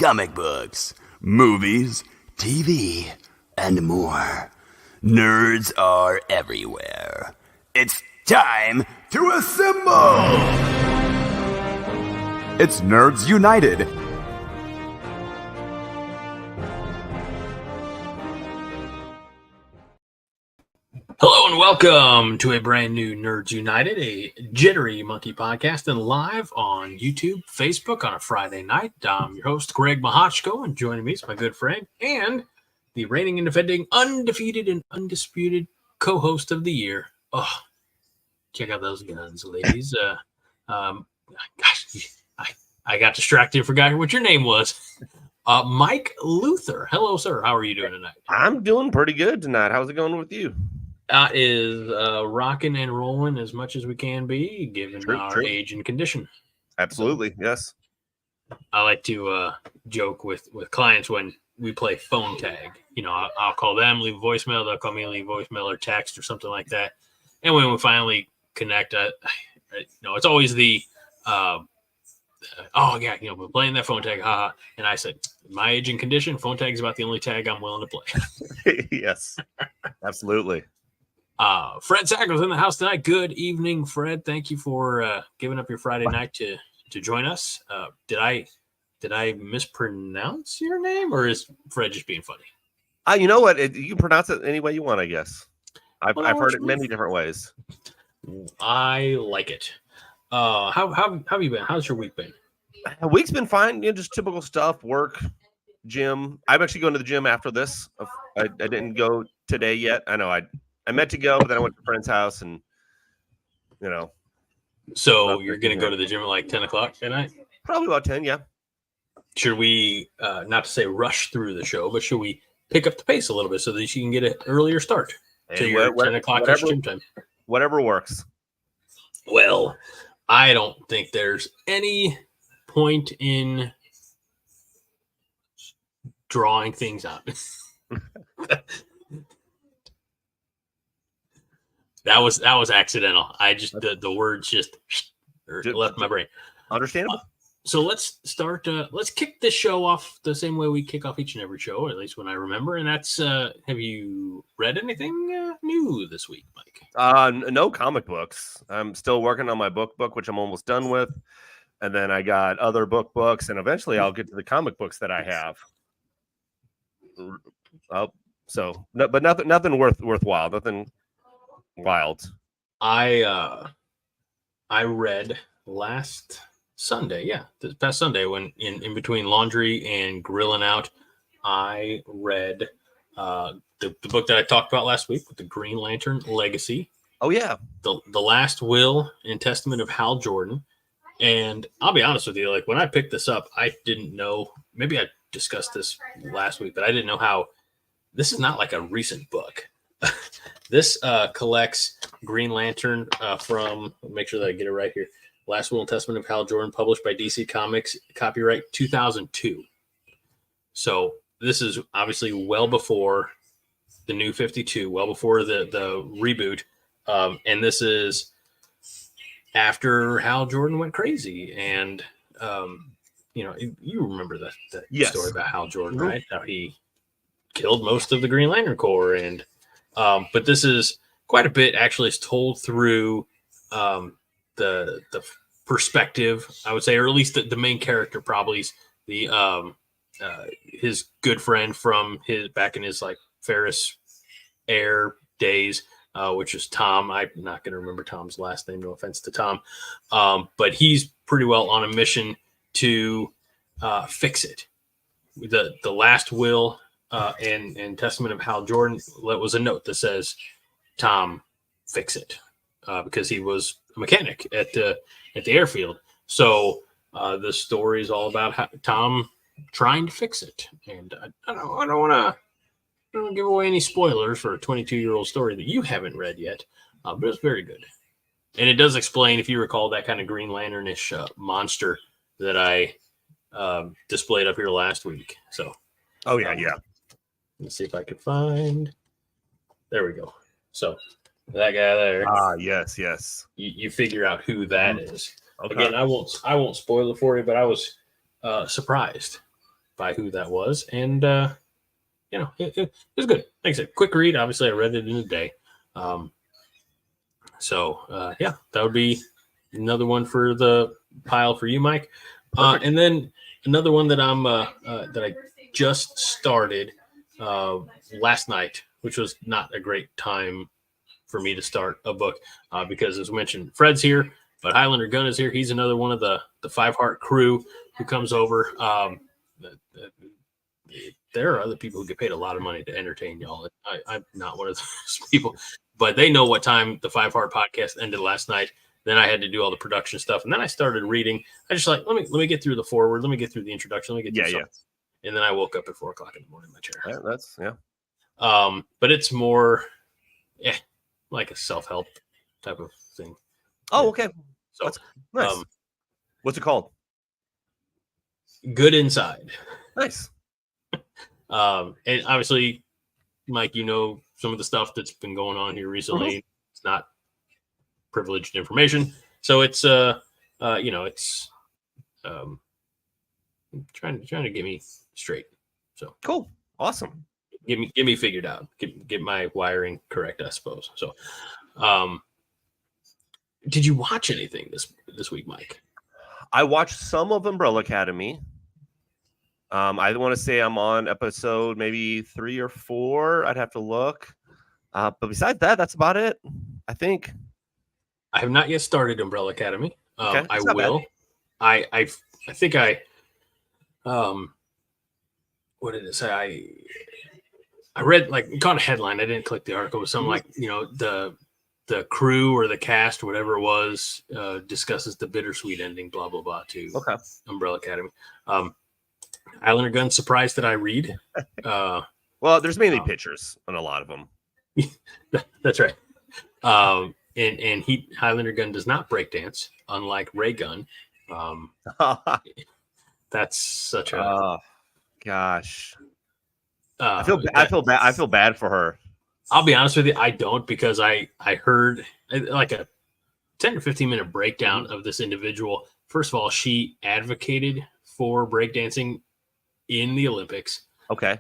comic books, movies, TV, and more. Nerds are everywhere. It's time to assemble! It's Nerds United. Hello and welcome to a brand new Nerds United, a jittery monkey podcast, and live on YouTube, Facebook on a Friday night. I'm your host, Greg Mahochko, and joining me is my good friend and the reigning and defending, undefeated and undisputed co-host of the year. Oh, check out those guns, ladies. Gosh, I got distracted and forgot what your name was. Mike Luther. Hello, sir. How are you doing tonight? I'm doing pretty good tonight. How's it going with you? Is rocking and rolling as much as we can be, given our age and condition. Absolutely, yes. I like to joke with clients when we play phone tag. You know, I'll call them, leave a voicemail. They'll call me, leave a voicemail or text or something like that. And when we finally connect, it's always the, oh yeah, we're playing that phone tag, haha. And I said, my age and condition, phone tag is about the only tag I'm willing to play. Yes, absolutely. Fred Sacco's in the house tonight. Good evening, Fred. Thank you for giving up your Friday night to join us. Did I mispronounce your name, or is Fred just being funny? You know what? You can pronounce it any way you want, I guess. I've heard it many different ways. I like it. How have you been? How's your week been? The week's been fine. Just typical stuff: work, gym. I'm actually going to the gym after this. I didn't go today yet. I know I meant to go, but then I went to a friend's house, and So you're gonna go to the gym at like 10 o'clock tonight? Probably about 10, yeah. Should we not to say rush through the show, but should we pick up the pace a little bit so that you can get an earlier start to your 10 o'clock gym time? Whatever works. Well, I don't think there's any point in drawing things out. That was accidental. I just the words just left my brain. Understandable. So let's start. Let's kick this show off the same way we kick off each and every show, at least when I remember. And that's have you read anything new this week, Mike? No comic books. I'm still working on my book, which I'm almost done with, and then I got other books, and eventually I'll get to the comic books that I have. But nothing worthwhile. Nothing wild. I read last Sunday, this past Sunday, when in between laundry and grilling out, I read the book that I talked about last week with the Green Lantern Legacy. Oh yeah, the last will and testament of Hal Jordan. And I'll be honest with you, like when I picked this up, I didn't know. Maybe I discussed this last week, but I didn't know how. This is not like a recent book. This collects Green Lantern from, make sure that I get it right here, Last Will and Testament of Hal Jordan, published by DC Comics, copyright 2002. So this is obviously well before the New 52, well before the reboot. And this is after Hal Jordan went crazy. And, you remember that yes. story about Hal Jordan, right? How he killed most of the Green Lantern Corps. And but this is quite a bit actually is told through the perspective, I would say, or at least the main character probably is the his good friend from his back in his like Ferris Air days, which is Tom. I'm not going to remember Tom's last name, no offense to Tom, but he's pretty well on a mission to fix it. The last will and testament of Hal Jordan, that was a note that says, Tom, fix it, because he was a mechanic at the airfield. So the story is all about Tom trying to fix it. And I don't want to give away any spoilers for a 22-year-old story that you haven't read yet, but it's very good. And it does explain, if you recall, that kind of Green Lantern-ish monster that I displayed up here last week. So, oh yeah. Let's see if I could find. There we go. So that guy there. Yes. You figure out who that is. Okay. Again, I won't spoil it for you, but I was surprised by who that was, and it was good. Like I said, quick read. Obviously, I read it in a day. That would be another one for the pile for you, Mike. And then another one that that I just started last night, which was not a great time for me to start a book because, as mentioned, Fred's here, but Highlander Gunn is here. He's another one of the Five Heart crew who comes over. There are other people who get paid a lot of money to entertain y'all. I'm not one of those people, but they know what time the Five Heart podcast ended last night. Then I had to do all the production stuff, and then I started reading. I just let me get through the foreword, let me get through the introduction, let me get through something. And then I woke up at 4:00 in the morning in my chair. But it's more, like a self-help type of thing. Oh, okay. So that's nice. What's it called? Good Inside. Nice. And obviously, Mike, some of the stuff that's been going on here recently. Mm-hmm. It's not privileged information, so it's it's trying to get me straight. So cool, awesome. Get me figured out. Get my wiring correct, I suppose. So, did you watch anything this week, Mike? I watched some of Umbrella Academy. I want to say I'm on episode maybe 3 or 4. I'd have to look. But besides that, that's about it, I think. I have not yet started Umbrella Academy. Okay, I will. Bad. I think I what did it say? I read, caught a headline. I didn't click the article. It was something like, the crew or the cast or whatever it was discusses the bittersweet ending, blah, blah, blah, to Umbrella Academy. Highlander Gunn, surprised that I read. Well, there's mainly pictures on a lot of them. That's right. And Highlander Gunn does not breakdance, unlike Ray Gunn. That's such a gosh. I feel bad for her. I'll be honest with you, I don't, because I heard like a 10 or 15 minute breakdown of this individual. First of all, she advocated for breakdancing in the Olympics. Okay.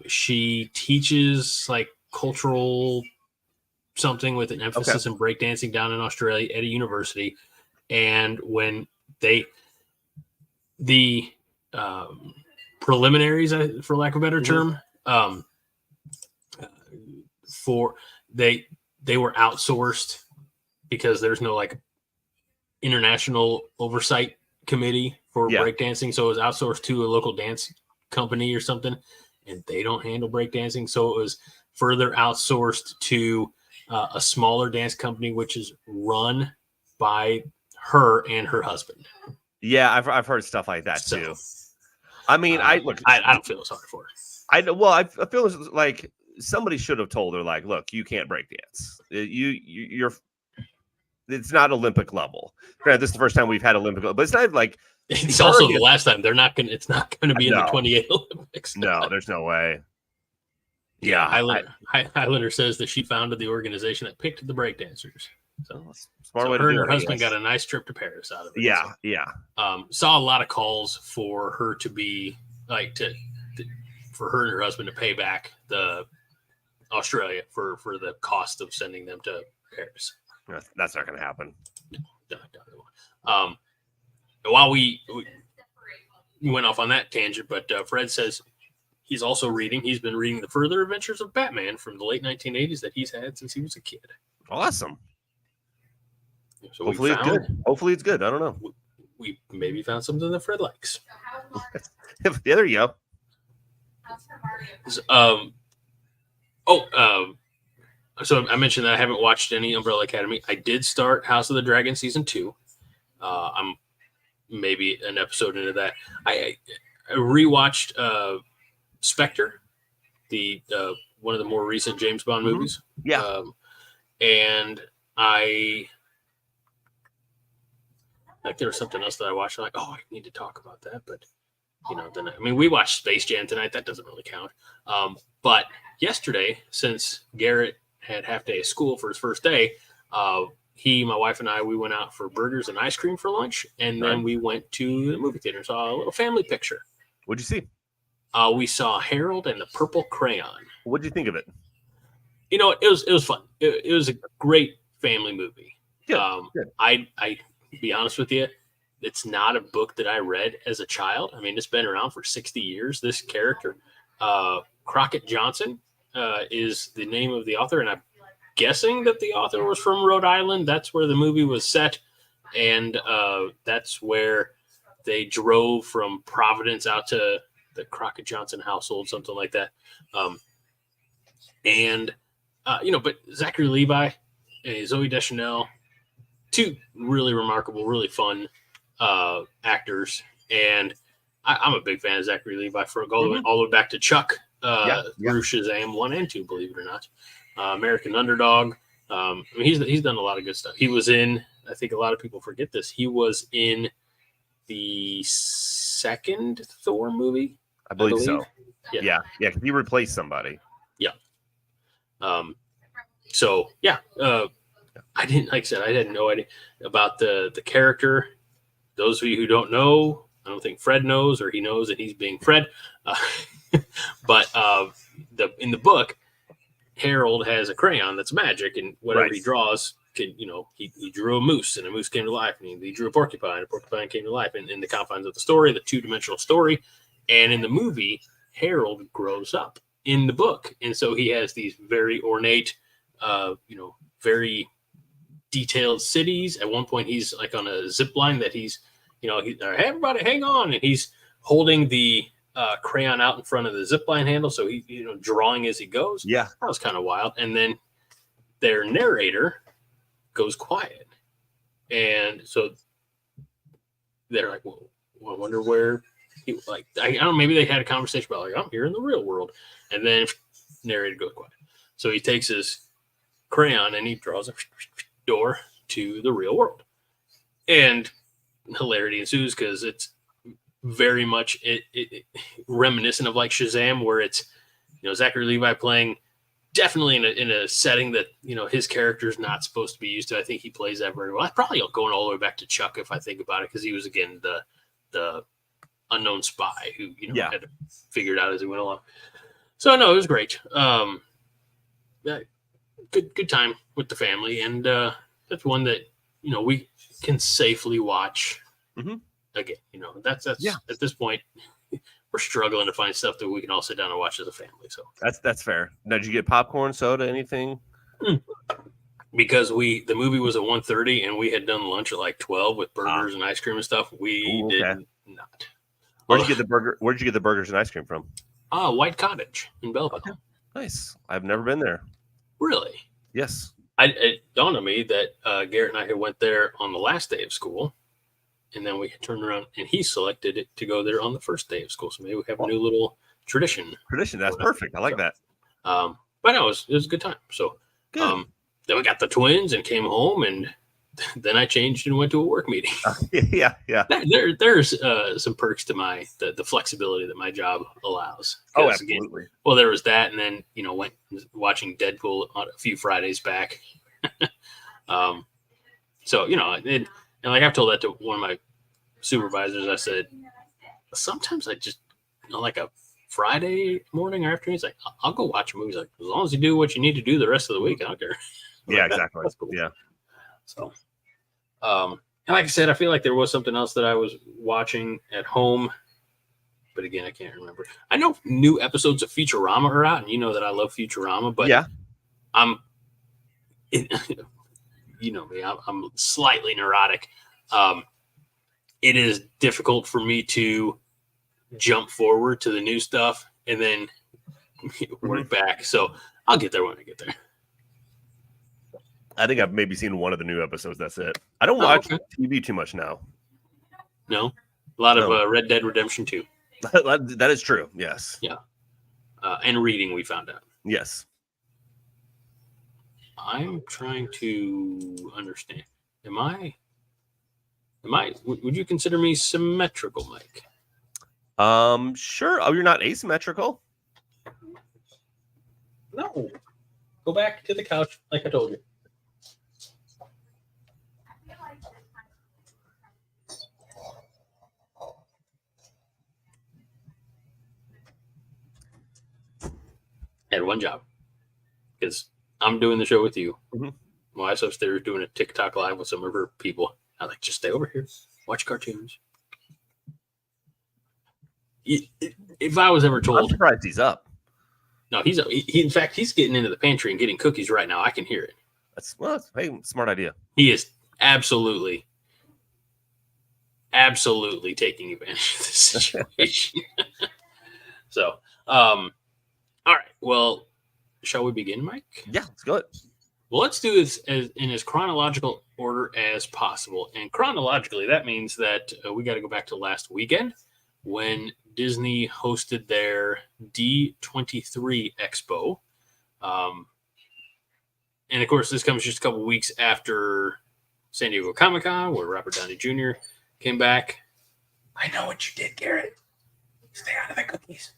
She teaches cultural something with an emphasis in breakdancing down in Australia at a university. And when the preliminaries, for lack of a better term, they were outsourced because there's no international oversight committee for breakdancing. So it was outsourced to a local dance company or something, and they don't handle breakdancing. So it was further outsourced to a smaller dance company, which is run by her and her husband. Yeah, I've heard stuff like that too. I mean, I don't feel sorry for her. I feel like somebody should have told her, look, you can't break dance. You're. It's not Olympic level. Granted, this is the first time we've had Olympic level, but it's not like. It's also the last time. It's not going to be in the 28 Olympics. No, there's no way. Yeah, Highlander says that she founded the organization that picked the breakdancers. So smart way to do it. Her and her husband got a nice trip to Paris out of it. Yeah, so, yeah. Saw a lot of calls for her to be for her and her husband to pay back the Australia for the cost of sending them to Paris. That's not going to happen. While we went off on that tangent, but Fred says he's also reading. He's been reading the further adventures of Batman from the late 1980s that he's had since he was a kid. Awesome. So hopefully it's good. Hopefully it's good. I don't know. We maybe found something that Fred likes. Yeah, there you go. So I mentioned that I haven't watched any Umbrella Academy. I did start House of the Dragon season 2. I'm maybe an episode into that. I rewatched Spectre, the one of the more recent James Bond movies. Yeah, and I there was something else that I watched. I'm like, I need to talk about that, but then we watched Space Jam tonight. That doesn't really count. But yesterday, since Garrett had half day of school for his first day, my wife and I, we went out for burgers and ice cream for lunch, and then we went to the movie theater and saw a little family picture. What'd you see? We saw Harold and the Purple Crayon. What'd you think of it? You know, it was fun. It was a great family movie. Good. I be honest with you, it's not a book that I read as a child. I mean, it's been around for 60 years. This character, Crockett Johnson, is the name of the author, and I'm guessing that the author was from Rhode Island. That's where the movie was set, and that's where they drove from Providence out to the Crockett Johnson household, something like that. But Zachary Levi and Zoe Deschanel, two really remarkable, really fun actors, and I'm a big fan of Zachary Levi for all the way back to Chuck through Shazam 1 and 2, believe it or not. American Underdog. I mean, he's done a lot of good stuff. He was in, I think a lot of people forget this, he was in the second Thor movie. I believe so. Yeah. He replaced somebody. Yeah. I didn't, like I said, I had no idea about the character. Those of you who don't know, I don't think Fred knows, or he knows that he's being Fred. But in the book, Harold has a crayon that's magic, and whatever he draws can, he drew a moose, and a moose came to life, and he drew a porcupine came to life in the confines of the story, the two-dimensional story. And in the movie, Harold grows up in the book, and so he has these very ornate, very detailed cities. At one point, he's like on a zip line that he's, hey, everybody, hang on, and he's holding the crayon out in front of the zip line handle, so he, drawing as he goes. Yeah, that was kind of wild. And then their narrator goes quiet, and so they're like, "Well, I wonder where." I don't know, maybe they had a conversation about I'm here in the real world, and then narrator goes quiet. So he takes his crayon and he draws a door to the real world, and hilarity ensues because it's very much it reminiscent of like Shazam, where it's Zachary Levi playing definitely in a setting that his character is not supposed to be used to. I think he plays that very well. I'm probably going all the way back to Chuck if I think about it, because he was again the unknown spy who had to figure it out as he went along. So no, it was great. Good time with the family, and that's one that we can safely watch again. That's at this point we're struggling to find stuff that we can all sit down and watch as a family. So that's fair. Now, did you get popcorn, soda, anything? Because the movie was at 1:30 and we had done lunch at like 12 with burgers and ice cream and stuff. We did not. Where'd you get the burger? Where'd you get the burgers and ice cream from? White Cottage in Belleville. Okay. Nice. I've never been there. Really? Yes. It dawned on me that Garrett and I had went there on the last day of school, and then we turned around and he selected it to go there on the first day of school. So maybe we have a new little tradition. That's perfect. I like that. But no, it was a good time. So good. Then we got the twins and came home, and then I changed and went to a work meeting. Yeah. There's some perks to the flexibility that my job allows. Oh, absolutely. Again, well, there was that, and then went watching Deadpool on a few Fridays back. So and like I've told that to one of my supervisors. I said sometimes I just like a Friday morning or afternoon. He's like, I'll go watch a movie. He's like, as long as you do what you need to do the rest of the week, I don't care. Yeah, exactly. That's cool. Yeah. So, and like I said, I feel like there was something else that I was watching at home, but again, I can't remember. I know new episodes of Futurama are out, and you know that I love Futurama, but you know me, I'm slightly neurotic. It is difficult for me to jump forward to the new stuff and then work back. So I'll get there when I get there. I think I've maybe seen one of the new episodes. That's it. I don't watch TV too much now. No, a lot of Red Dead Redemption 2. That is true. Yes. Yeah. And reading, we found out. Yes. I'm trying to understand. Would you consider me symmetrical, Mike? Sure. Oh, you're not asymmetrical? No. Go back to the couch like I told you. had one job because I'm doing the show with you. Mm-hmm. My wife's upstairs doing a TikTok live with some of her people. I was like, just stay over here, watch cartoons. If I was ever I'm told, surprised he's up. no, in fact, he's getting into the pantry and getting cookies right now. I can hear it. Hey, smart idea. He is absolutely taking advantage of this situation. So, all right. Well, shall we begin, Mike? Yeah, let's go. Well, let's do this in as chronological order as possible. And chronologically, that means that we got to go back to last weekend when Disney hosted their D23 Expo. And of course, this comes just a couple weeks after San Diego Comic-Con, where Robert Downey Jr. came back. I know what you did, Garrett. Stay out of the cookies.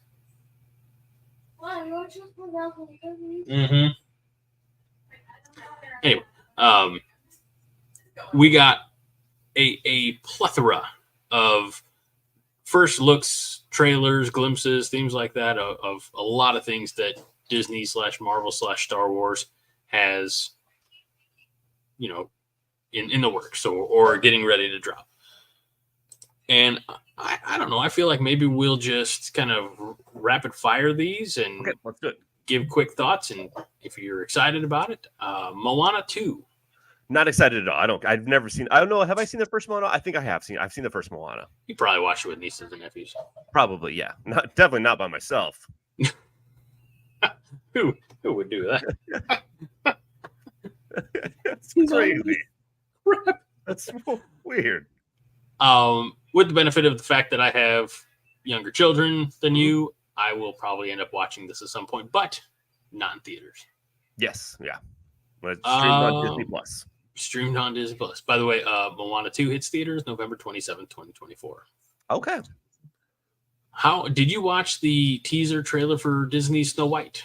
Why? You just put out the cookies? Mm-hmm. Anyway, we got a plethora of first looks, trailers, glimpses, things like that of a lot of things that Disney / Marvel / Star Wars has, in the works or getting ready to drop. And I don't know. I feel like maybe we'll just kind of rapid fire these and Okay, let's do it. give quick thoughts. And if you're excited about it, Moana 2. Not excited at all. I've never seen. I don't know. Have I seen the first Moana? I think I have seen. I've seen the first Moana. You probably watched it with nieces and nephews. Probably, yeah. Definitely not by myself. Who would do that? That's crazy. That's weird. With the benefit of the fact that I have younger children than you, I will probably end up watching this at some point, but not in theaters. Yes, yeah. But it's streamed on Disney Plus. Streamed on Disney Plus. By the way, Moana 2 hits theaters November 27th, 2024. Okay. How did you watch the teaser trailer for Disney's Snow White?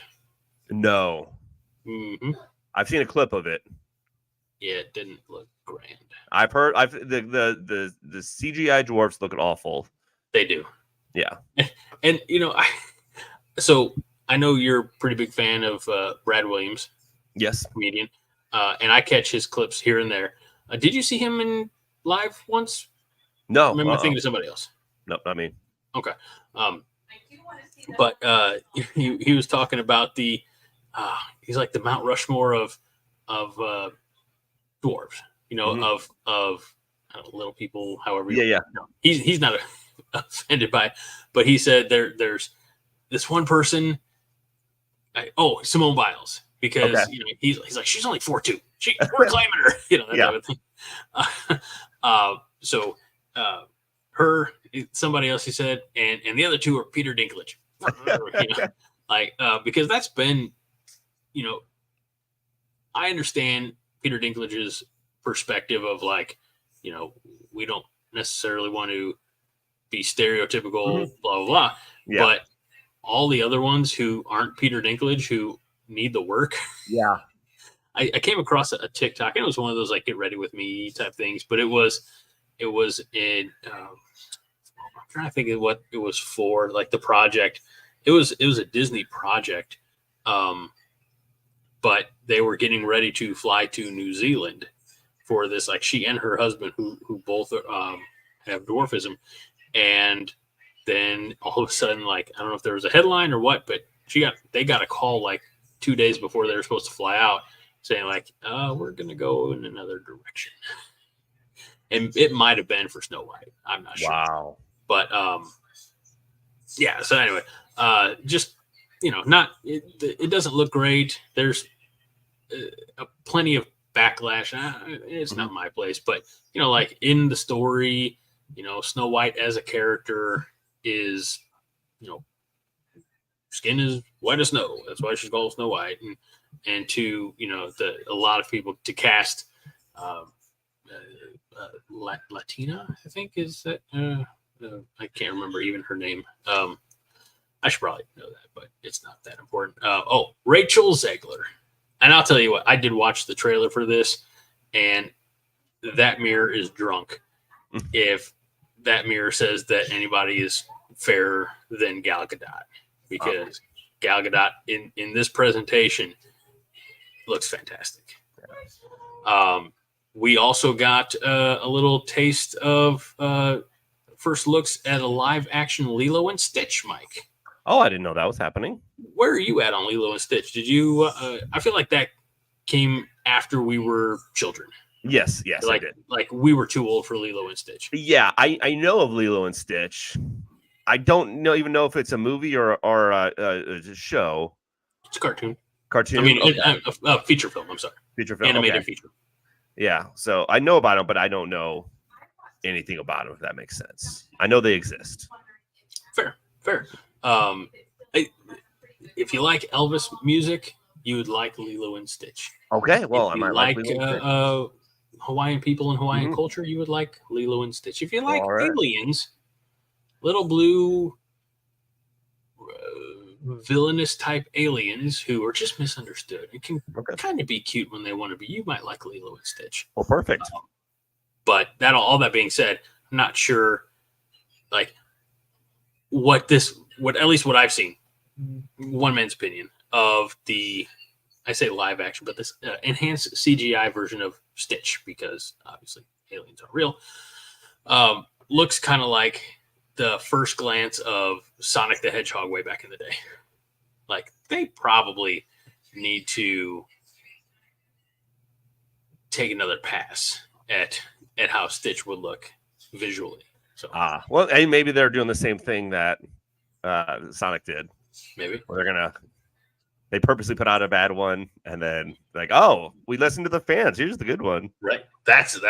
No. Mm-hmm. I've seen a clip of it. Yeah, it didn't look grand. I've heard the CGI dwarfs look awful. They do. Yeah. And so I know you're a pretty big fan of Brad Williams. Yes. Comedian. And I catch his clips here and there. Did you see him in live once? No. Am I thinking of somebody else? Nope, not me. Okay. But he was talking about he's like the Mount Rushmore of dwarves, of little people, however. Yeah. He's not offended by it, but he said there's this one person. Simone Biles, because he's like, she's only 4'2". We're claiming her, that type of thing. So her, somebody else, he said, and the other two are Peter Dinklage, because that's been, I understand Peter Dinklage's perspective of we don't necessarily want to be stereotypical, blah, blah, blah. Yeah. But all the other ones who aren't Peter Dinklage, who need the work. Yeah. I came across a TikTok, and it was one of those get ready with me type things, but it was in, I'm trying to think of what it was for, the project. It was a Disney project. But they were getting ready to fly to New Zealand for this. She and her husband, who both have dwarfism, and then all of a sudden, I don't know if there was a headline or what, but they got a call 2 days before they were supposed to fly out, saying we're gonna go in another direction, and it might have been for Snow White. I'm not sure. Wow. But yeah. So anyway, just. It doesn't look great. There's plenty of backlash. It's not my place, but in the story, Snow White as a character is, skin is white as snow. That's why she's called Snow White. And to a lot of people to cast Latina, I think is that. I can't remember even her name. I should probably know that, but it's not that important. Rachel Zegler. And I'll tell you what, I did watch the trailer for this, and that mirror is drunk if that mirror says that anybody is fairer than Gal Gadot, because Gal Gadot in this presentation looks fantastic. We also got a little taste of first looks at a live action Lilo and Stitch, Mike. Oh, I didn't know that was happening. Where are you at on Lilo and Stitch? Did you? I feel like that came after we were children. Yes, I did. Like we were too old for Lilo and Stitch. Yeah, I know of Lilo and Stitch. I don't even know if it's a movie or a show. It's a cartoon. Cartoon. I mean, okay. a feature film. I'm sorry, feature film. animated Okay. feature. Yeah, so I know about them, but I don't know anything about them. If that makes sense, I know they exist. Fair. If you like Elvis music, you would like Lilo and Stitch. Okay, well, if I you might like Lilo and Stitch. Hawaiian people and Hawaiian culture, you would like Lilo and Stitch. If you like All right. aliens, little blue villainous type aliens who are just misunderstood and can kind of be cute when they want to be, you might like Lilo and Stitch. Well, perfect. But all that being said, I'm not sure like what at least what I've seen, one man's opinion of I say live action, but this enhanced CGI version of Stitch, because obviously aliens are real, looks kind of like the first glance of Sonic the Hedgehog way back in the day. Like, they probably need to take another pass at how Stitch would look visually. So Well, and maybe they're doing the same thing that Sonic did. maybe. Where they purposely put out a bad one, and then like, oh, we listened to the fans. Here's the good one. Right. That's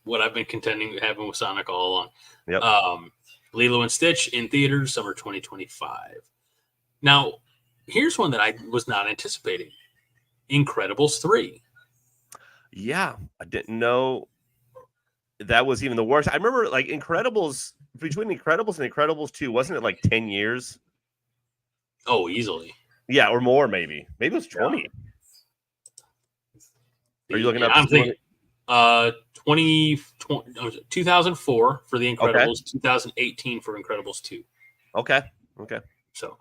what I've been contending having with Sonic all along. Yep. Lilo and Stitch in theaters, summer 2025. Now, here's one that I was not anticipating. Incredibles 3. Yeah, I didn't know that was even the worst. I remember like Incredibles, between Incredibles and Incredibles 2, wasn't it like 10 years? Oh, easily. Yeah, or more maybe. Maybe it was 20. Are you looking up? I'm thinking 2004 for the Incredibles, 2018 for Incredibles 2. Okay. So,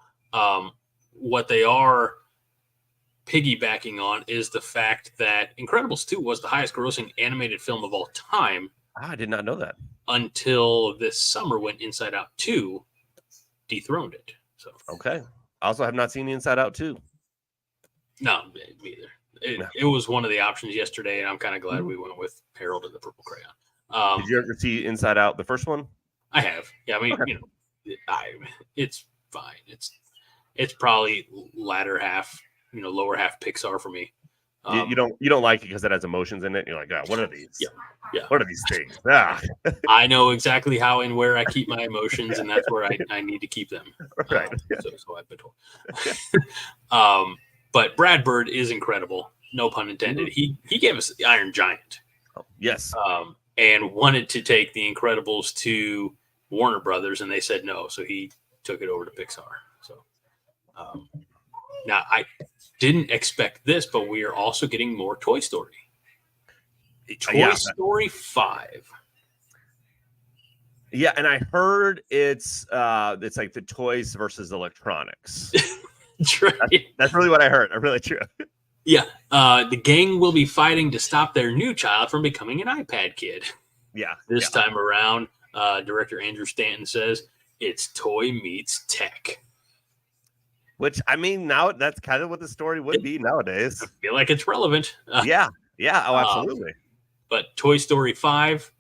what they are piggybacking on is the fact that Incredibles 2 was the highest grossing animated film of all time. I did not know that. Until this summer when Inside Out 2 dethroned it. So okay. I also have not seen the Inside Out 2. No, me either. It was one of the options yesterday, and I'm kind of glad we went with Harold and the Purple Crayon. Did you ever see Inside Out, the first one? I have. Yeah, I mean, it's fine. It's probably latter half, lower half Pixar for me. You don't like it because it has emotions in it. You're like, what are these? Yeah. What are these things? I know exactly how and where I keep my emotions, and that's where I need to keep them. Right. So I've been told. But Brad Bird is incredible. No pun intended. He gave us the Iron Giant. Oh, yes. And wanted to take the Incredibles to Warner Brothers, and they said no. So he took it over to Pixar. So now I didn't expect this, but we are also getting more Toy Story. Toy Story 5. Yeah, and I heard it's like the toys versus electronics. That's really what I heard. Really true. Yeah. The gang will be fighting to stop their new child from becoming an iPad kid. Yeah. This time around, director Andrew Stanton says it's toy meets tech. Which, I mean, now that's kind of what the story would be nowadays. I feel like it's relevant. Yeah. Oh, absolutely. But Toy Story 5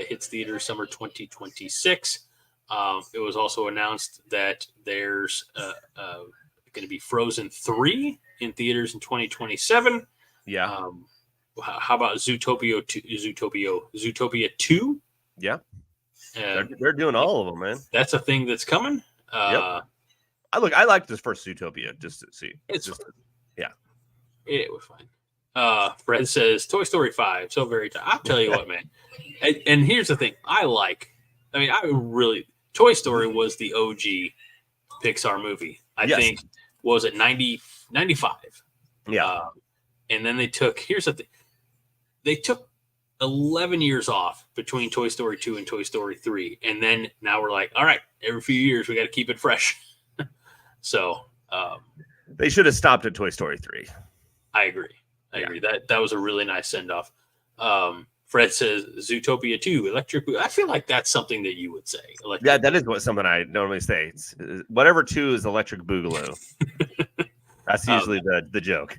hits theaters summer 2026. It was also announced that there's going to be Frozen 3 in theaters in 2027. Yeah. How about Zootopia 2? Yeah. They're doing all of them, man. That's a thing that's coming. I liked this first Zootopia just to see. It's just, fine. Yeah. It was fine. Fred says Toy Story 5. So very I'll tell you what, man. And here's the thing. Toy Story was the OG Pixar movie. I think, was it 95? Yeah. And then they took 11 years off between Toy Story 2 and Toy Story 3. And then now we're like, all right, every few years we got to keep it fresh. So They should have stopped at Toy Story 3. I agree. I agree. That was a really nice send off. Fred says Zootopia 2, Electric Boogaloo. I feel like that's something that you would say. Yeah, that is something I normally say. It's, whatever 2 is Electric Boogaloo. That's usually the joke.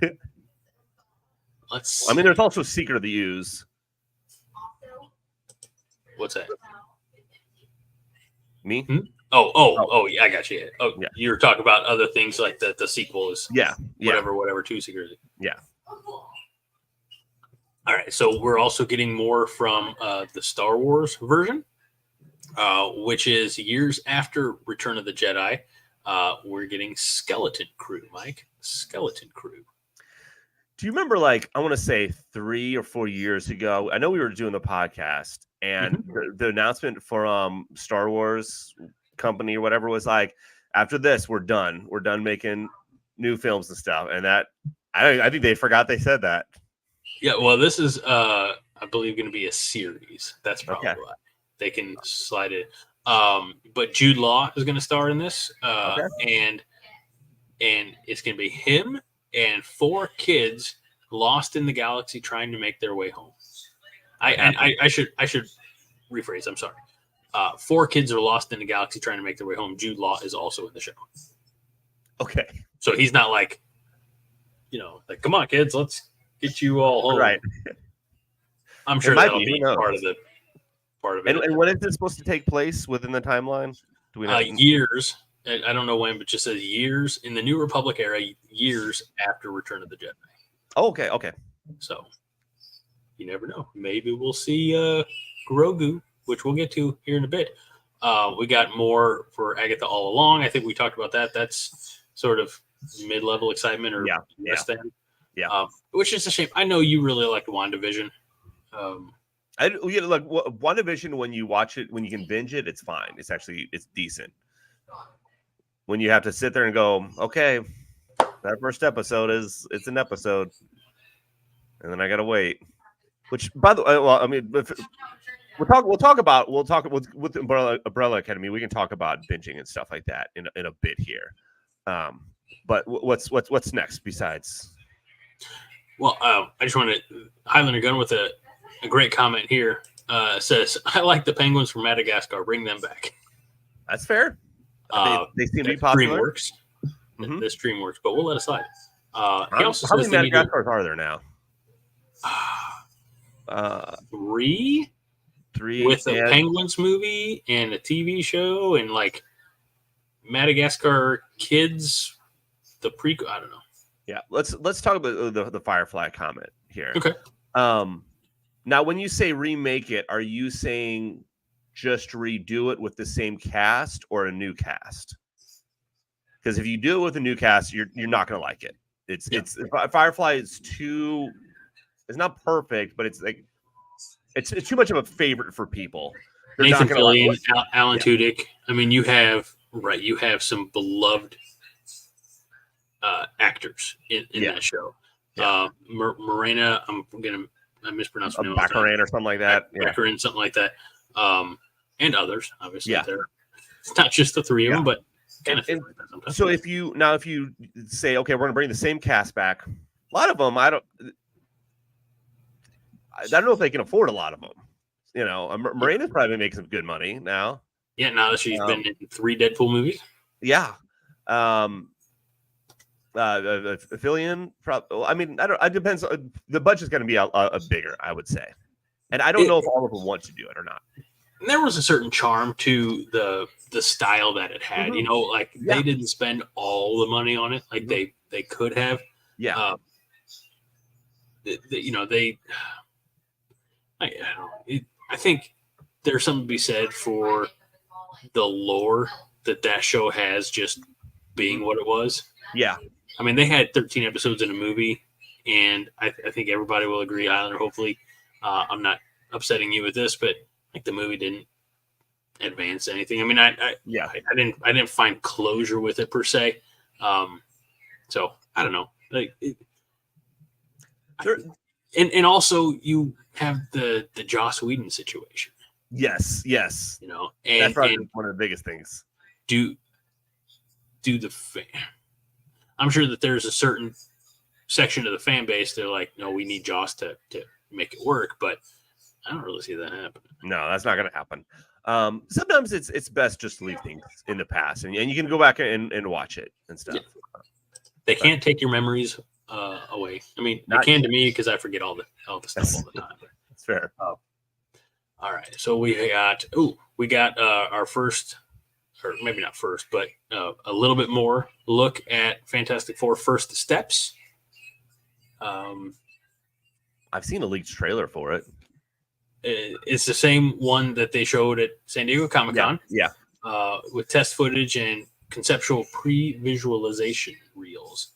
I mean, there's also Secret of the Ooze. What's that? Me? Oh, yeah, I got you. Oh, yeah. You were talking about other things like the sequel is whatever 2 Secret. Yeah. All right, so we're also getting more from the Star Wars version, which is years after Return of the Jedi. We're getting Skeleton Crew, Mike. Skeleton Crew. Do you remember, like, I want to say 3 or 4 years ago? I know we were doing the podcast, and the announcement from Star Wars company or whatever was like, after this, we're done. We're done making new films and stuff. And that, I think they forgot they said that. Yeah, well, this is, I believe, going to be a series. That's probably why they can slide it. But Jude Law is going to star in this, and it's going to be him and 4 kids lost in the galaxy trying to make their way home. I should rephrase. I'm sorry. 4 kids are lost in the galaxy trying to make their way home. Jude Law is also in the show. Okay, so he's not like, like, come on, kids, let's get you all home. Right. I'm sure that'll be part of it. And when is this supposed to take place within the timeline? Do we know? Years. I don't know when, but just says years in the New Republic era, years after Return of the Jedi. Oh, okay. So you never know. Maybe we'll see Grogu, which we'll get to here in a bit. We got more for Agatha All Along. I think we talked about that. That's sort of mid-level excitement or less than. Yeah. Which is a shame. I know you really liked WandaVision. Look, WandaVision, when you watch it, when you can binge it, it's fine. It's decent. When you have to sit there and go, okay, that first episode it's an episode, and then I gotta wait. Which, by the way, well, I mean, we'll talk with Umbrella Academy. We can talk about binging and stuff like that in a bit here. But what's next besides? Well, I just want to Highlander Gun with a great comment here. Says, I like the penguins from Madagascar. Bring them back. That's fair. They seem to be popular. DreamWorks. This DreamWorks, but we'll let it slide. How many Madagascars are there now? 3 with the Penguins movie and a TV show and like Madagascar Kids, the prequel. I don't know. Yeah, let's talk about the Firefly comment here. Okay. Now, when you say remake it, are you saying just redo it with the same cast or a new cast? Because if you do it with a new cast, you're not going to like it. It's Firefly is too. It's not perfect, but it's like it's too much of a favorite for people. Nathan Fillion, Alan Tudyk. I mean, you have some beloved actors in that show. Morena, I mispronounced her name. Baccarin or something like that. Baccarin, something like that. And others, obviously. It's not just the 3 of them, but kind of like that sometimes. So if you say, okay, we're going to bring the same cast back, a lot of them, I don't know if they can afford a lot of them. Morena's probably making some good money now. Yeah, now that she's been in 3 Deadpool movies. Yeah. Fillion, I mean, I don't. It depends. The budget's going to be a bigger, I would say, and I don't know if all of them want to do it or not. There was a certain charm to the style that it had. They didn't spend all the money on it like they could have. Yeah. I think there's something to be said for the lore that show has, just being what it was. Yeah. I mean, they had 13 episodes in a movie, and I think everybody will agree, Highlander, hopefully. I'm not upsetting you with this, but like the movie didn't advance anything. I mean, I didn't find closure with it per se. So I don't know. And also you have the Joss Whedon situation. Yes. And that's probably one of the biggest things. Do the I'm sure that there's a certain section of the fan base. They're like, no, we need Joss to make it work. But I don't really see that happening. No, that's not going to happen. Sometimes it's best just to leave things in the past, and you can go back and watch it and stuff. Yeah. They can't take your memories away. I mean, they can to me because I forget all the stuff all the time. That's fair. All right, so we got our first, or maybe not first, but a little bit more look at Fantastic Four: First Steps. I've seen a leaked trailer for it. It's the same one that they showed at San Diego Comic-Con. Yeah. With test footage and conceptual pre-visualization reels.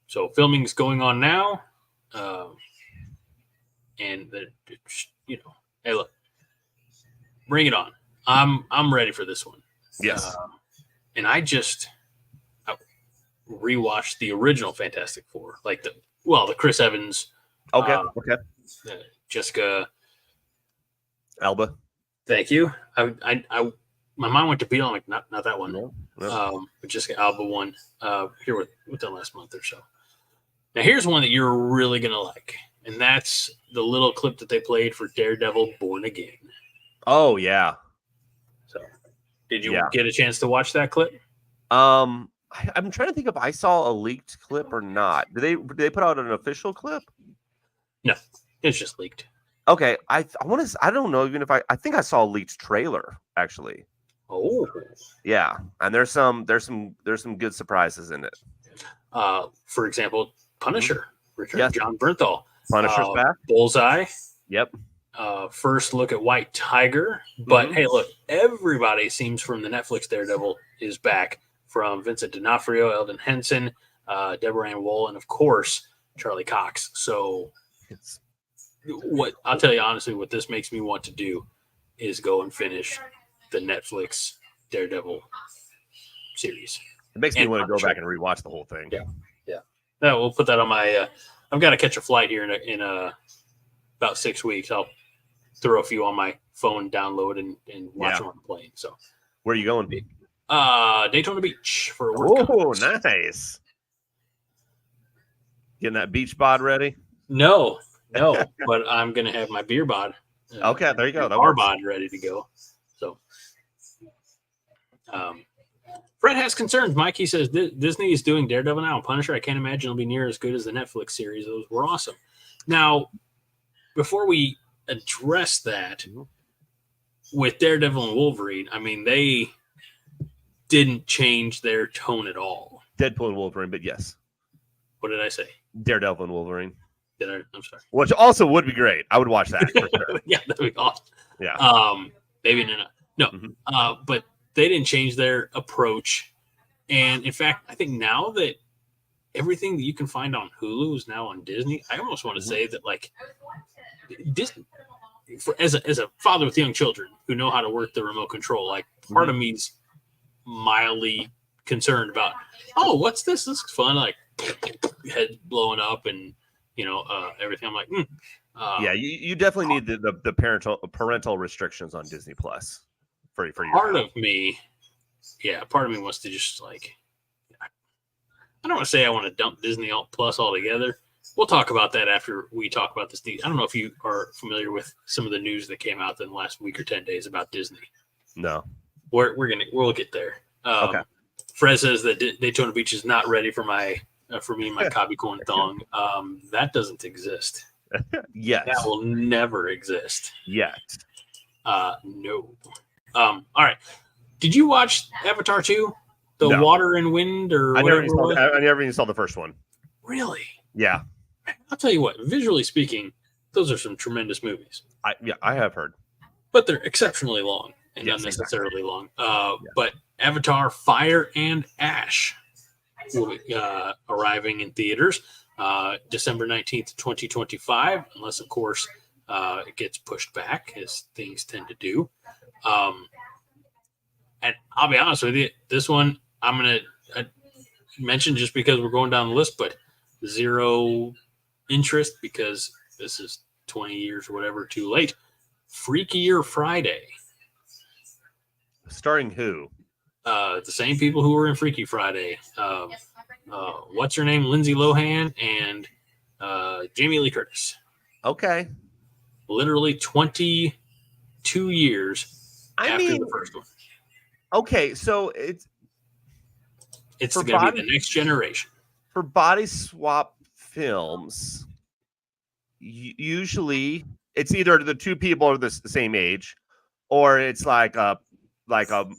So filming's going on now. And hey, look, bring it on. I'm ready for this one. Yes. And I rewatched the original Fantastic Four, like the Chris Evans. Okay. Jessica Alba. Thank you. I my mind went to Beetle. I'm like, not that one. No. But Jessica Alba one here within the last month or so. Now here's one that you're really gonna like, and that's the little clip that they played for Daredevil: Born Again. Oh yeah. So, did you get a chance to watch that clip? I'm trying to think if I saw a leaked clip or not. Did they put out an official clip? No, it's just leaked. Okay, I don't know even if I think I saw a leaked trailer actually. Oh, yeah, and there's some good surprises in it. For example, Punisher, Richard Yes. John Bernthal, Punisher's back. Bullseye. Yep. First look at White Tiger, but hey, look, everybody seems from the Netflix Daredevil is back. From Vincent D'Onofrio, Eldon Henson, Deborah Ann Woll, and of course Charlie Cox. So, what I'll tell you honestly, what this makes me want to do is go and finish the Netflix Daredevil series. It makes me want to go Punisher. back and rewatch the whole thing. Yeah. No, we'll put that on my. I've got to catch a flight here in about 6 weeks. I'll throw a few on my phone, download, and watch them on the plane. So, where are you going? Daytona Beach for a work conference. Nice. Getting that beach bod ready? No, but I'm gonna have my beer bod. Okay, there you go. That bar works. bod ready to go. So, Fred has concerns. Mike, he says Disney is doing Daredevil now and Punisher. I can't imagine it'll be near as good as the Netflix series. Those were awesome. Now, before we address that, with Daredevil and Wolverine, I mean they didn't change their tone at all. Deadpool and Wolverine, but yes. What did I say? Daredevil and Wolverine. I'm sorry. Which also would be great. I would watch that for sure. Yeah, that'd be awesome. Yeah. Maybe no. But they didn't change their approach. And in fact, I think now that everything that you can find on Hulu is now on Disney, I almost want to say that like Disney, as a father with young children who know how to work the remote control, like part of me's mildly concerned about, oh, what's this? This is fun. Like head blowing up and everything. I'm like, yeah, you definitely need the parental restrictions on Disney Plus for your part of me wants to just like, I don't want to say I want to dump Disney Plus altogether. We'll talk about that after we talk about this. I don't know if you are familiar with some of the news that came out in the last week or 10 days about Disney. No. We'll get there. Okay. Fred says that Daytona Beach is not ready for me and my Cobby Corn thong. That doesn't exist. Yes. That will never exist. Yet. No. All right. Did you watch Avatar 2? The No. Water and Wind or I whatever? never even saw the first one. Really? Yeah. I'll tell you what, visually speaking, those are some tremendous movies. I have heard. But they're exceptionally long and Yes, unnecessarily long. But Avatar Fire and Ash will be arriving in theaters December 19th, 2025, unless, of course, it gets pushed back, as things tend to do. And I'll be honest with you, this one I'm going to mention just because we're going down the list, but zero interest because this is 20 years or whatever too late. Freakier Friday. Starring who? The same people who were in Freaky Friday. What's her name? Lindsay Lohan and Jamie Lee Curtis. Okay. Literally 22 years after the first one. Okay, so it's going to be the next generation. For body swap films, usually it's either the two people are the same age, or it's like a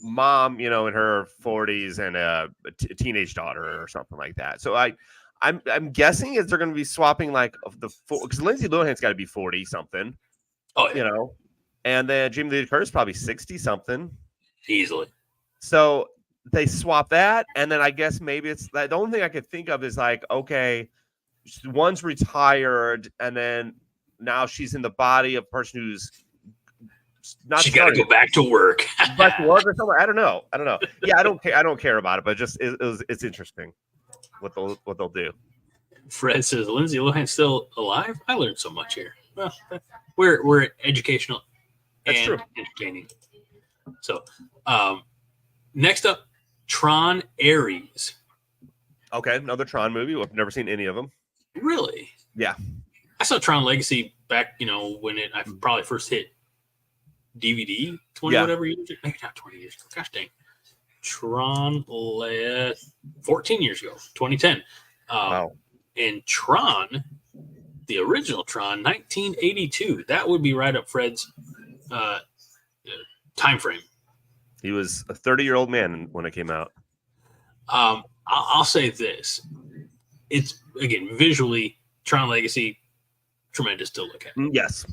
mom, in her 40s and a teenage daughter or something like that. So I'm guessing is they're going to be swapping because Lindsay Lohan's got to be 40 something. Oh, yeah. And then Jamie Lee Curtis probably 60 something easily. So they swap that, and then I guess maybe it's the only thing I could think of is okay, one's retired, and then now she's in the body of a person who's not. She got to go back to work. Back to work or something. I don't know. Yeah, I don't care about it, but it's interesting what they'll do. Fred says Lindsay Lohan's still alive. I learned so much here. Well, we're educational. That's true. Entertaining. So, next up, Tron Ares. Okay, another Tron movie. I've never seen any of them. Really? Yeah. I saw Tron Legacy back, when I probably first hit DVD whatever years ago. Maybe not 20 years ago. Gosh dang. Tron 14 years ago, 2010. Wow. And Tron, the original Tron, 1982. That would be right up Fred's time frame. He was a 30-year-old man when it came out. I'll say this. It's, again, visually, Tron Legacy, tremendous to look at. Yes.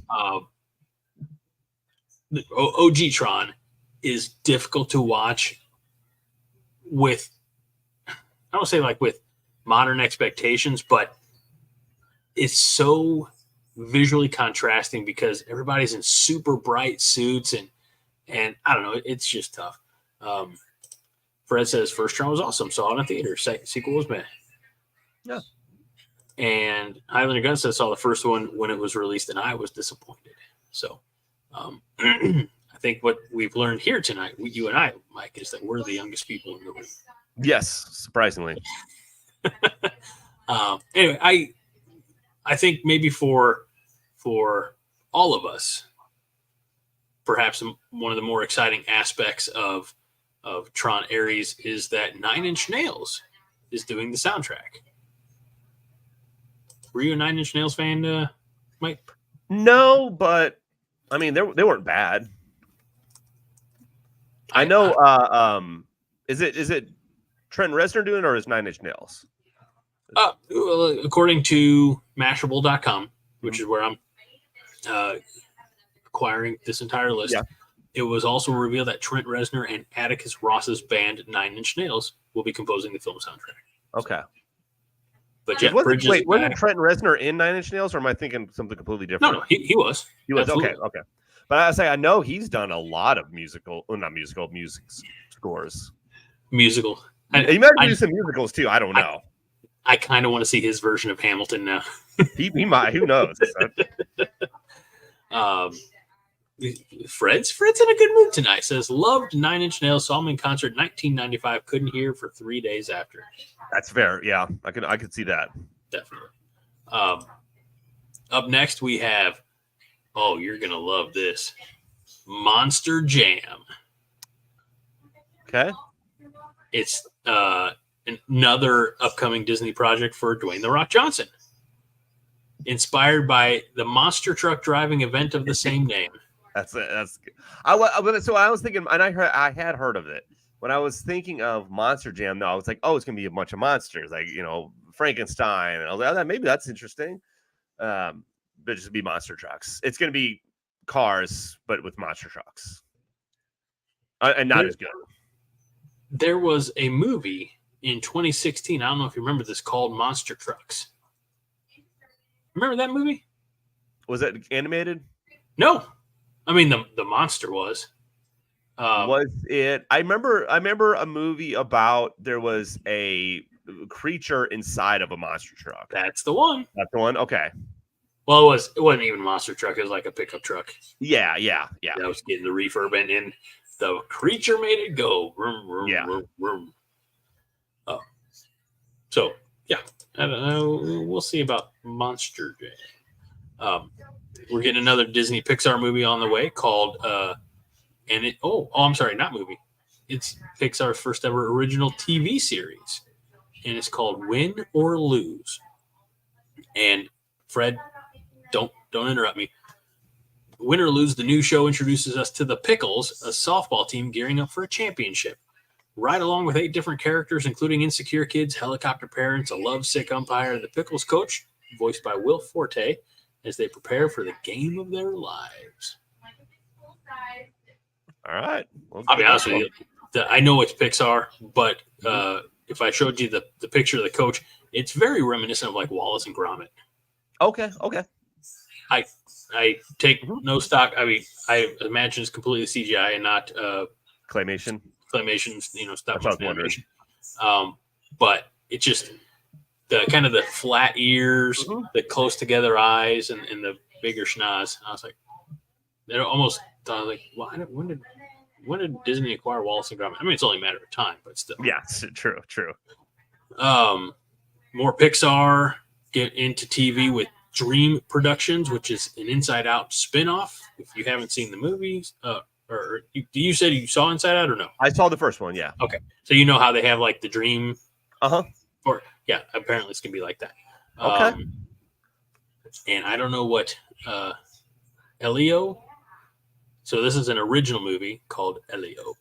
The OG Tron is difficult to watch with, I don't say with modern expectations, but it's so visually contrasting because everybody's in super bright suits and I don't know, it's just tough. Fred says first Tron was awesome. Saw it in a theater. Sequel was bad. Yeah. And Highlander Gun says saw the first one when it was released and I was disappointed. So I think what we've learned here tonight, you and I, Mike, is that we're the youngest people in the room. Yes, surprisingly. Anyway, I think maybe for all of us, perhaps one of the more exciting aspects of Tron Ares is that 9 Inch Nails is doing the soundtrack. Were you a 9 Inch Nails fan, Mike? No, but I mean they weren't bad. I know. Is it Trent Reznor doing it or is 9 Inch Nails? According to Mashable.com, which is where I'm acquiring this entire list, it was also revealed that Trent Reznor and Atticus Ross's band 9 Inch Nails will be composing the film soundtrack. Okay. But wasn't Trent Reznor in 9 Inch Nails, or am I thinking something completely different? No, he was. He was. Absolutely. Okay. But I know he's done a lot of music scores. Musical. He might do some musicals too. I don't know. I kind of want to see his version of Hamilton now. he might. Who knows? Fred's in a good mood tonight. Says loved 9 Inch Nails. Saw him in concert 1995. Couldn't hear for 3 days after. That's fair. Yeah, I could see that. Definitely. Up next we have. Oh, you're gonna love this. Monster Jam. Okay. It's another upcoming Disney project for Dwayne "The Rock" Johnson. Inspired by the monster truck driving event of the same name. That's good. So I was thinking, and I had heard of it. When I was thinking of Monster Jam, though, I was like, oh, it's gonna be a bunch of monsters, like Frankenstein, and I was like, oh, maybe that's interesting. But just be monster trucks. It's gonna be cars, but with monster trucks, and not as good. There was a movie in 2016. I don't know if you remember this, called Monster Trucks. Remember that movie? Was it animated? No, I mean the monster was. Was it? I remember a movie about there was a creature inside of a monster truck. That's the one. That's the one. Okay. Well, it wasn't even a monster truck. It was like a pickup truck. Yeah. That was getting the refurb, and The creature made it go. Vroom, vroom, Yeah. vroom, vroom. So yeah, I don't know. We'll see about Monster Jam. We're getting another Disney Pixar movie on the way called I'm sorry, not movie. It's Pixar's first ever original TV series, and it's called Win or Lose. And Fred, don't interrupt me. Win or Lose, the new show introduces us to the Pickles, a softball team gearing up for a championship. Right along with 8 different characters, including insecure kids, helicopter parents, a lovesick umpire, and the Pickles coach, voiced by Will Forte, as they prepare for the game of their lives. All right. Well, I'll be honest with you. I know it's Pixar, but if I showed you the picture of the coach, it's very reminiscent of like Wallace and Gromit. Okay. I take no stock. I mean, I imagine it's completely CGI and not Claymation. Stop That's what I was motion wondering. animation. But it's just the kind of the flat ears, the close together eyes, and the bigger schnoz. I was like, they almost thought like, when did Disney acquire Wallace and Gromit? I mean, it's only a matter of time, but still. Yeah, true. More Pixar get into TV with Dream Productions, which is an Inside Out spinoff. If you haven't seen the movies, you said you saw Inside Out or no? I saw the first one. Yeah. Okay, so you know how they have like the dream. Or yeah, apparently it's gonna be like that. Okay. And I don't know what Elio. So this is an original movie called Elio.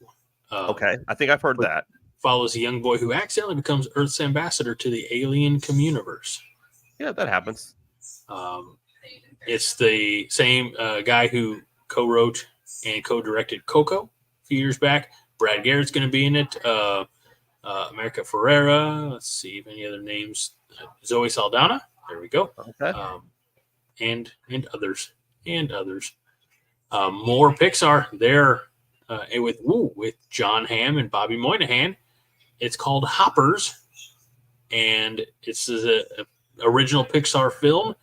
Okay, I think I've heard that. Follows a young boy who accidentally becomes Earth's ambassador to the alien communiverse. Yeah, that happens. It's the same guy who co-wrote and co-directed Coco a few years back. Brad Garrett's going to be in it. America Ferrera. Let's see if any other names. Zoe Saldana. There we go. Okay. And others. More Pixar. They're with John Hamm and Bobby Moynihan. It's called Hoppers, and it's an original Pixar film.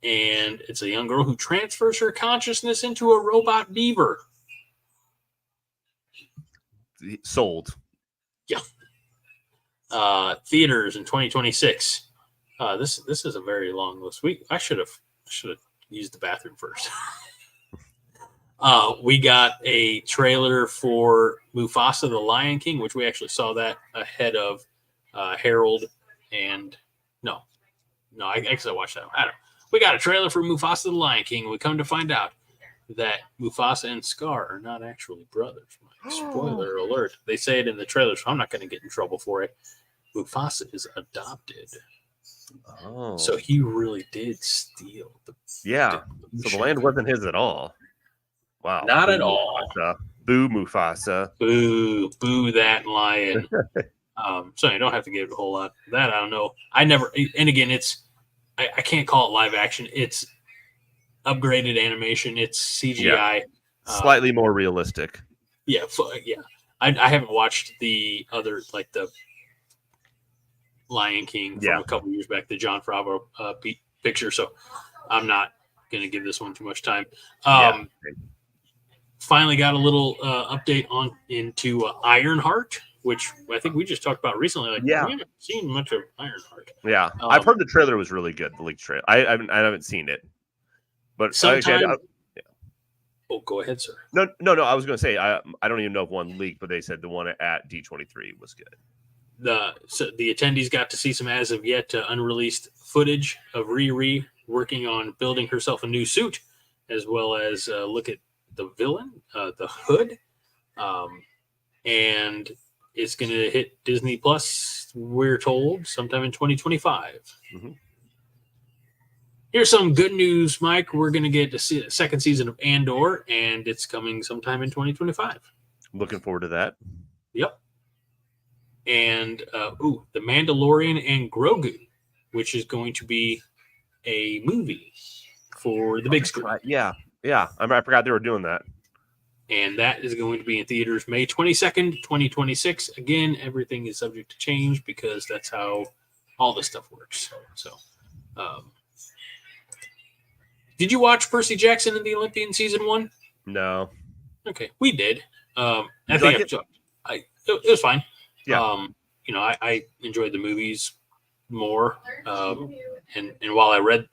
And it's a young girl who transfers her consciousness into a robot beaver. Sold. Yeah. Theaters in 2026. This is a very long list. I should have used the bathroom first. We got a trailer for Mufasa the Lion King, which we actually saw that ahead of Harold and I actually watched that. I don't know. We got a trailer for Mufasa the Lion King. We come to find out that Mufasa and Scar are not actually brothers. Spoiler alert. They say it in the trailer, so I'm not going to get in trouble for it. Mufasa is adopted. Oh. So he really did steal the So the land wasn't his at all. Wow. Not Boo at all. Mufasa. Boo Mufasa. Boo that lion. So you don't have to give it a whole lot of that. I don't know. And again, I can't call it live action. It's upgraded animation. It's CGI. Slightly more realistic. Yeah. I haven't watched the other, like the Lion King from a couple years back, the John Favreau picture. So I'm not going to give this one too much time. Finally got a little update into Ironheart, which I think we just talked about recently. We haven't seen much of Ironheart. Yeah, I've heard the trailer was really good. The leaked trailer. I haven't seen it, but go ahead, sir. No. I was going to say I don't even know if one leaked, but they said the one at D23 was good. So the attendees got to see some as of yet unreleased footage of Riri working on building herself a new suit, as well as look at the villain, the Hood, and it's going to hit Disney Plus, we're told, sometime in 2025. Mm-hmm. Here's some good news, Mike. We're going to get to see the second season of Andor, and it's coming sometime in 2025. Looking forward to that. Yep. And, The Mandalorian and Grogu, which is going to be a movie for the big screen. Yeah. I forgot they were doing that. And that is going to be in theaters May 22nd, 2026. Again, everything is subject to change because that's how all this stuff works. So, did you watch Percy Jackson and the Olympian season 1? No. Okay, we did. I You think like it was fine. Yeah. I enjoyed the movies more. And while I read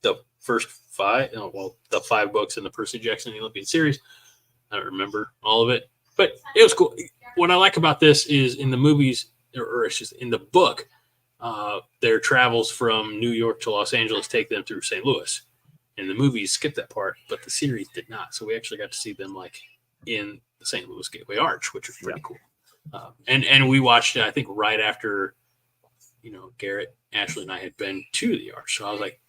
the first the 5 books in the Percy Jackson and the Olympian series, I don't remember all of it, but it was cool. What I like about this is in the movies, or it's just in the book, their travels from New York to Los Angeles take them through St. Louis. And the movies skipped that part, but the series did not. So we actually got to see them like in the St. Louis Gateway Arch, which was pretty cool. And we watched it, I think, right after, Garrett, Ashley, and I had been to the Arch. So I was like,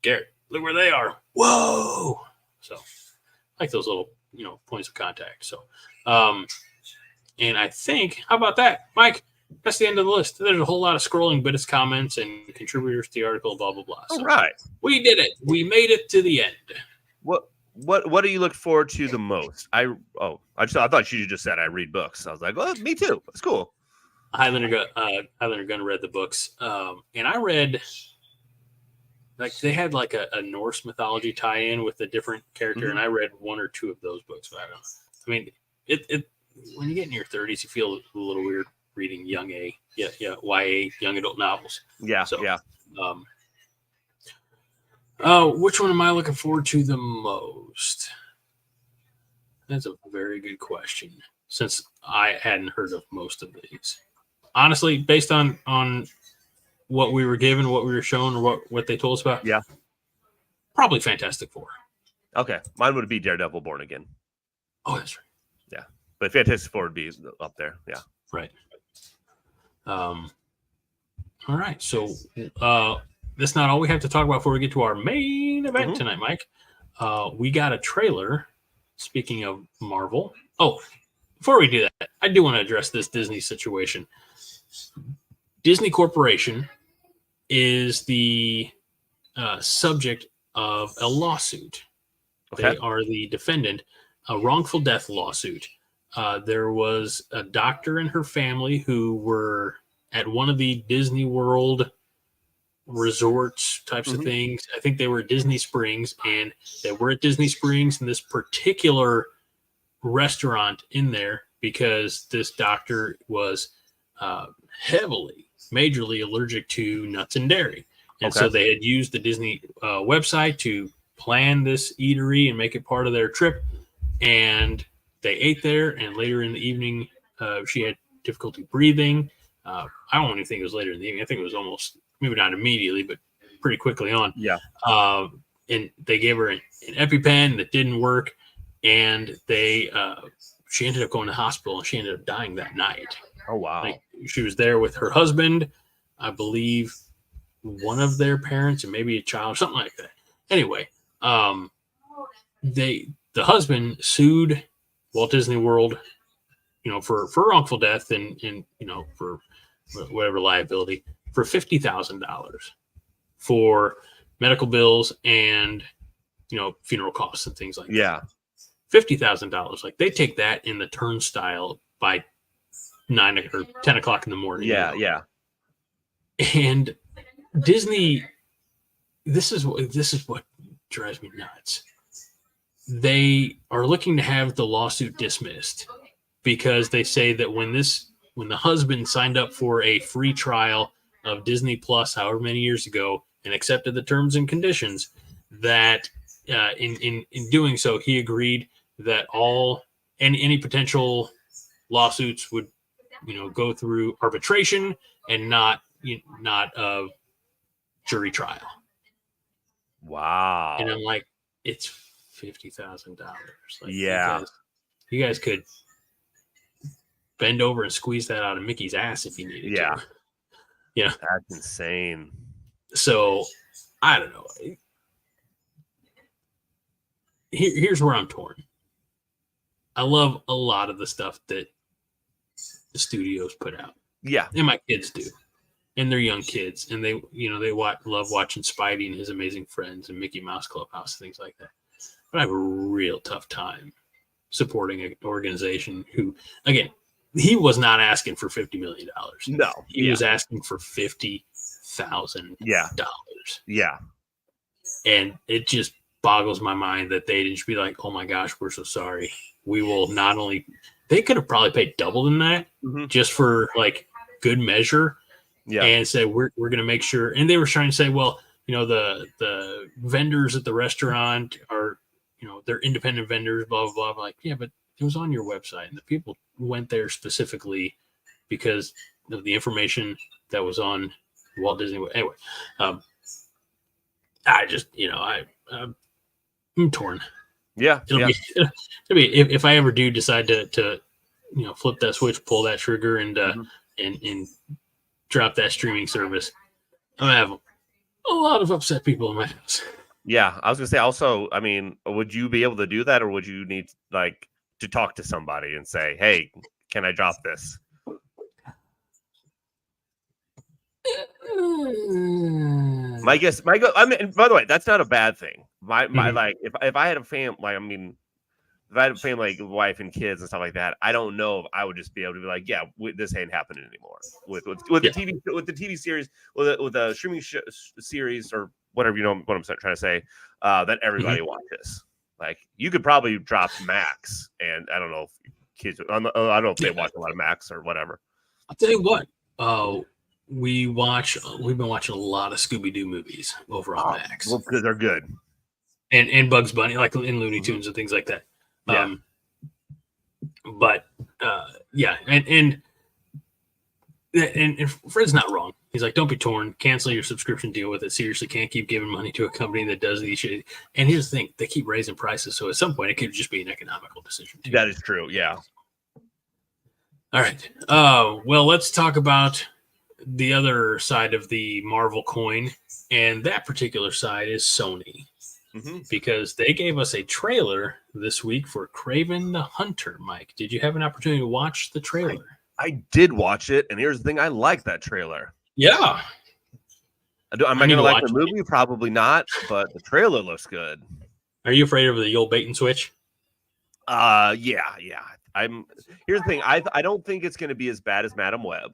Garrett, look where they are. Whoa! So like those little, points of contact. So, and I think, how about that, Mike? That's the end of the list. There's a whole lot of scrolling, but it's comments and contributors to the article, blah, blah, blah. So All right. we did it. We made it to the end. What do you look forward to the most? I thought you just said I read books. I was like, well, me too. That's cool. Highlander Gunn read the books. And I read, like, they had like a Norse mythology tie-in with a different character, and I read 1 or 2 of those books. But I don't know. I mean, it when you get in your 30s, you feel a little weird reading YA, young adult novels. Yeah, so, yeah. Which one am I looking forward to the most? That's a very good question, since I hadn't heard of most of these. Honestly, based on what we were given, what we were shown, or what they told us about, probably Fantastic Four. Okay, mine would be Daredevil Born Again. Oh, that's right. Yeah, but Fantastic Four would be up there. Yeah, right. All right, so that's not all we have to talk about before we get to our main event tonight, Mike. We got a trailer. Speaking of Marvel. Oh, before we do that, I do want to address this Disney situation. Disney Corporation is the subject of a lawsuit. Okay. They are the defendant, a wrongful death lawsuit. There was a doctor and her family who were at one of the Disney World resorts types of things. I think they were at Disney Springs, and they were at Disney Springs in this particular restaurant in there because this doctor was majorly allergic to nuts and dairy. And so they had used the Disney website to plan this eatery and make it part of their trip. And they ate there, and later in the evening, she had difficulty breathing. I don't even think it was later in the evening. I think it was almost, maybe not immediately, but pretty quickly on. Yeah. And they gave her an EpiPen that didn't work, and she ended up going to the hospital, and she ended up dying that night. Oh, wow. Like, she was there with her husband, I believe one of their parents, and maybe a child, something like that. Anyway, the husband sued Walt Disney World, for wrongful death and for whatever liability, for $50,000 for medical bills and funeral costs and things like that. Yeah. $50,000. Like, they take that in the turnstile by 9 or 10 o'clock in the morning. Yeah, yeah. And Disney, this is what drives me nuts. They are looking to have the lawsuit dismissed because they say that when the husband signed up for a free trial of Disney Plus however many years ago and accepted the terms and conditions, that in doing so, he agreed that any potential lawsuits would go through arbitration and not a jury trial. Wow. And I'm like, it's $50,000. Like, yeah. You guys could bend over and squeeze that out of Mickey's ass if you needed to. Yeah. That's insane. So I don't know. Here's where I'm torn. I love a lot of the stuff that the studios put out. Yeah. And my kids do. And they're young kids. And they love watching Spidey and His Amazing Friends and Mickey Mouse Clubhouse, things like that. But I have a real tough time supporting an organization who, again, he was not asking for $50 million. No. He was asking for $50,000. Yeah. And And it just boggles my mind that they didn't just be like, oh my gosh, we're so sorry. We will not only, they could have probably paid double than that just for like good measure. Yeah. And said, we're going to make sure. And they were trying to say, well, you know, the vendors at the restaurant are, you know, they're independent vendors, blah, blah, blah. I'm like, yeah, but it was on your website. And the people went there specifically because of the information that was on Walt Disney. Anyway, I just, you know, I'm torn. Yeah. It'll be if I ever do decide to, you know, flip that switch, pull that trigger, and drop that streaming service, I'm gonna have a lot of upset people in my house. Yeah, I was gonna say also, I mean, would you be able to do that, or would you need like to talk to somebody and say, hey, can I drop this? My guess, I mean, by the way, that's not a bad thing. My like, if I had a family, like, I mean, if I had a family, like wife and kids and stuff like that, I don't know if I would just be able to be like, yeah, this ain't happening anymore with the TV series, with the streaming series or whatever, you know what I'm trying to say, that everybody watches. Like, you could probably drop Max, and I don't know if kids, I don't know if they watch a lot of Max or whatever. I'll tell you what, we've been watching a lot of Scooby-Doo movies over on Max. Well, because they're good. And Bugs Bunny, like in Looney Tunes and things like that. Yeah. Yeah, and Fred's not wrong. He's like, don't be torn. Cancel your subscription deal with it. Seriously, can't keep giving money to a company that does these shit. And here's the thing: they keep raising prices, so at some point, it could just be an economical decision too. That is true. Yeah. All right. Well, let's talk about the other side of the Marvel coin, and that particular side is Sony. Because they gave us a trailer this week for Kraven the Hunter. Mike, did you have an opportunity to watch the trailer? I did watch it, and here's the thing: I like that trailer. Yeah. Am I going to like the movie? Probably not, but the trailer looks good. Are you afraid of the old bait and switch? Yeah. Here's the thing: I don't think it's going to be as bad as Madam Web,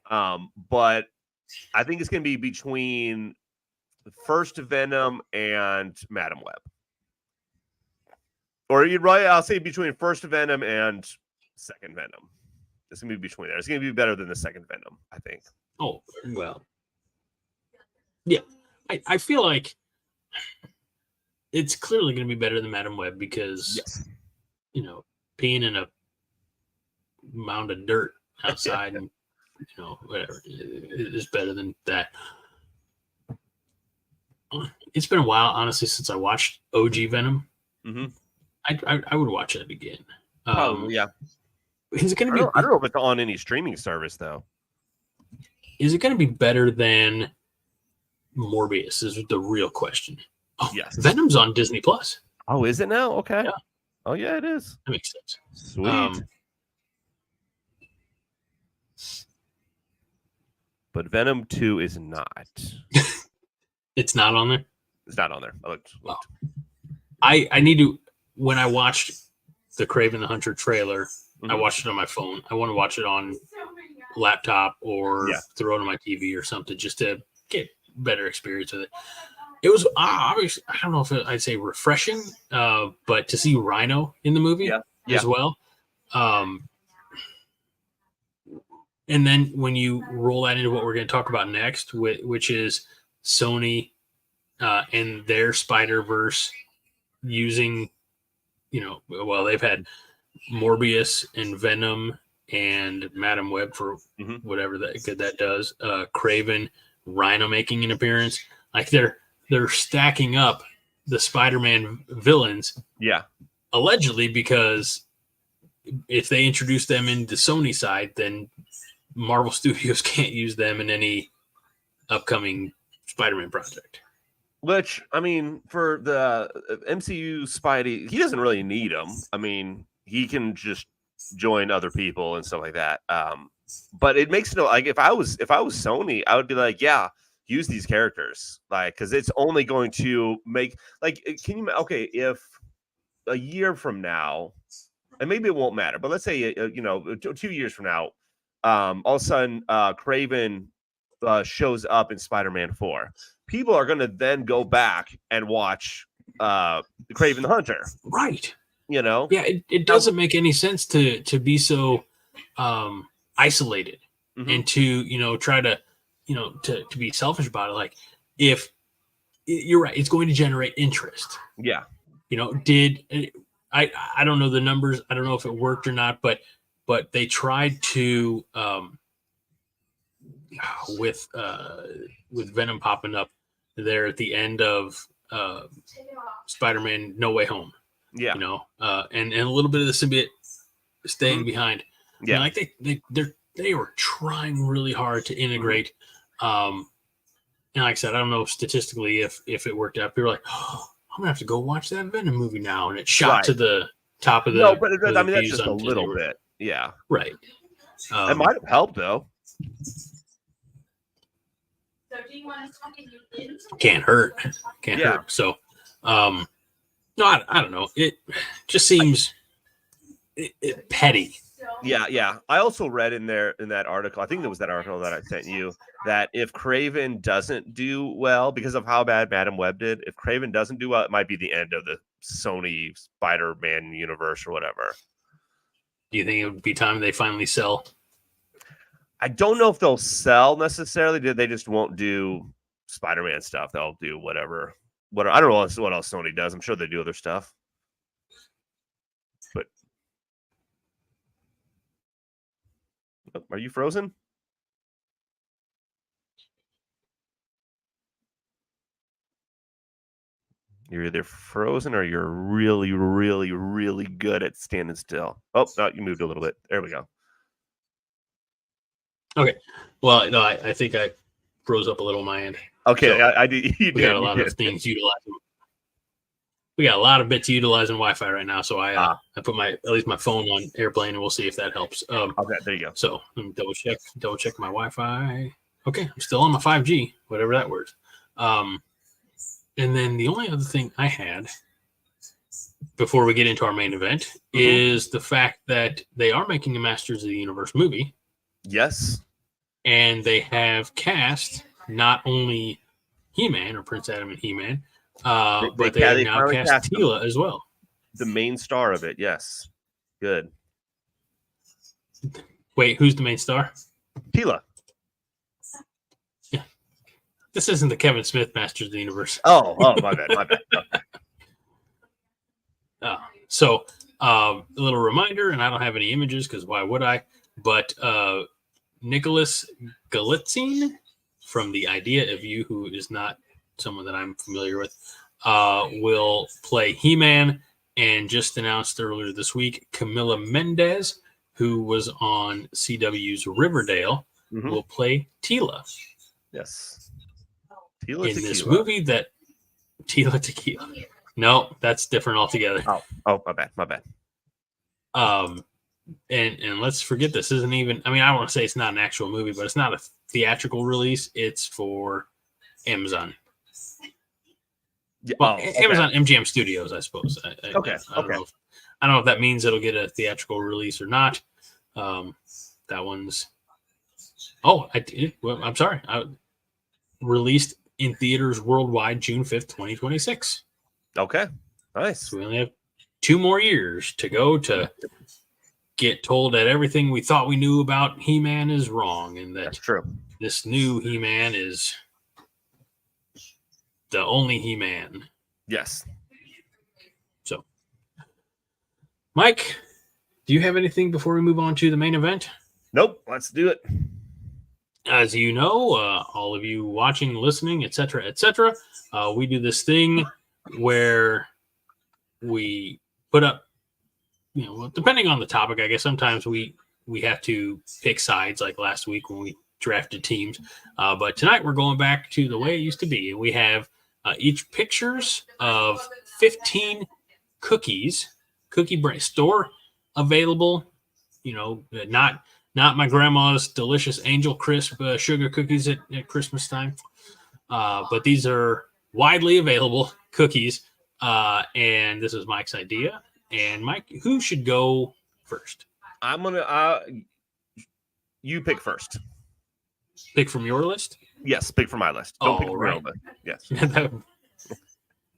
but I think it's going to be between the first Venom and Madam Web. Or you'd right, I'll say between first Venom and second Venom. It's gonna be between there. It's gonna be better than the second Venom, I think. Oh, well. Yeah. I feel like it's clearly gonna be better than Madam Web because you know, peeing in a mound of dirt outside and you know, whatever is better than that. It's been a while, honestly, since I watched OG Venom. I would watch it again. Yeah. Is it going to be? I don't know if it's on any streaming service though. Is it going to be better than Morbius? Is the real question. Oh, yes. Venom's on Disney Plus. Oh, is it now? Okay. Yeah. Oh, yeah, it is. That makes sense. Sweet. But Venom 2 is not. It's not on there? It's not on there. I looked. Oh. I need to, when I watched the Kraven the Hunter trailer, I watched it on my phone. I want to watch it on laptop or throw it on my TV or something just to get better experience with it. It was obviously, I don't know if I'd say refreshing, but to see Rhino in the movie as well. And then when you roll that into what we're going to talk about next, which is Sony and their Spider-Verse using, well, they've had Morbius and Venom and Madam Web for whatever that does. Kraven, Rhino making an appearance. Like they're stacking up the Spider-Man villains. Yeah. Allegedly, because if they introduce them into Sony side, then Marvel Studios can't use them in any upcoming Spider-Man project. Which, I mean, for the MCU Spidey, he doesn't really need them. I mean, he can just join other people and stuff like that. But it makes no, like, if I was Sony, I would be like, yeah, use these characters, like, because it's only going to make, like, if a year from now, and maybe it won't matter, but let's say 2 years from now, all of a sudden Kraven shows up in Spider-Man 4. People are going to then go back and watch Kraven the Hunter. Right. You know? Yeah, it doesn't make any sense to be so isolated and to, try to, to be selfish about it. Like, if you're right, it's going to generate interest. Yeah. I don't know the numbers. I don't know if it worked or not, but they tried to with Venom popping up there at the end of Spider-Man No Way Home. Yeah. And a little bit of the symbiote staying behind. Yeah. Like they were trying really hard to integrate. And like I said, I don't know statistically if it worked out. People were like, oh, I'm gonna have to go watch that Venom movie now, and it shot to the top of the. No, but I mean that's just a little bit. Yeah. Right. It might have helped though. So do you want to talk in your Can't hurt. Can't hurt. So, no, I don't know. It just seems petty. Yeah. I also read in that article, I think it was that article that I sent you, that if Kraven doesn't do well because of how bad Madam Web did, if Kraven doesn't do well, it might be the end of the Sony Spider-Man universe or whatever. Do you think it would be time they finally sell? I don't know if they'll sell necessarily. They just won't do Spider-Man stuff. They'll do whatever. I don't know what else Sony does. I'm sure they do other stuff. But are you frozen? You're either frozen or you're really, really, really good at standing still. Oh, no, you moved a little bit. There we go. Okay. Well, no, I think I froze up a little on my end. Okay, So I did. We got a lot of things utilizing. We got a lot of bits utilizing Wi-Fi right now, so I put at least my phone on airplane, and we'll see if that helps. Okay, there you go. So let me double check my Wi-Fi. Okay, I'm still on my 5G, whatever that word. And then the only other thing I had before we get into our main event is the fact that they are making a Masters of the Universe movie. Yes. And they have cast not only He-Man or Prince Adam and He-Man, but they have now cast Teela as well. The main star of it, yes. Good. Wait, who's the main star? Teela. Yeah. This isn't the Kevin Smith Masters of the Universe. Oh, my bad. So a little reminder, and I don't have any images because why would I? But Nicholas Galitzine from The Idea of You, who is not someone that I'm familiar with, will play He-Man, and just announced earlier this week, Camila Mendez, who was on CW's Riverdale, will play Teela. Yes. Teela in this movie that Teela Tequila. No, that's different altogether. Oh, my bad. And let's forget this isn't even. I mean, I want to say it's not an actual movie, but it's not a theatrical release. It's for Amazon. Yeah, well, Amazon MGM Studios, I suppose. I don't know if that means it'll get a theatrical release or not. That one's. Oh, I'm sorry. Released in theaters worldwide June 5th, 2026. Okay, nice. So we only have 2 more years to go to get told that everything we thought we knew about He-Man is wrong, and that that's true. This new He-Man is the only He-Man. Yes. So, Mike, do you have anything before we move on to the main event? Nope. Let's do it. As you know, all of you watching, listening, etc., we do this thing where we put up, depending on the topic, I guess sometimes we have to pick sides, like last week when we drafted teams. But tonight we're going back to the way it used to be. And we have each pictures of 15 cookies, cookie brand store available, not my grandma's delicious Angel Crisp sugar cookies at Christmas time. But these are widely available cookies. And this is Mike's idea. And Mike, who should go first? I'm going to, you pick first. Pick from your list? Yes, pick from my list. Don't pick from right. your list. Yes.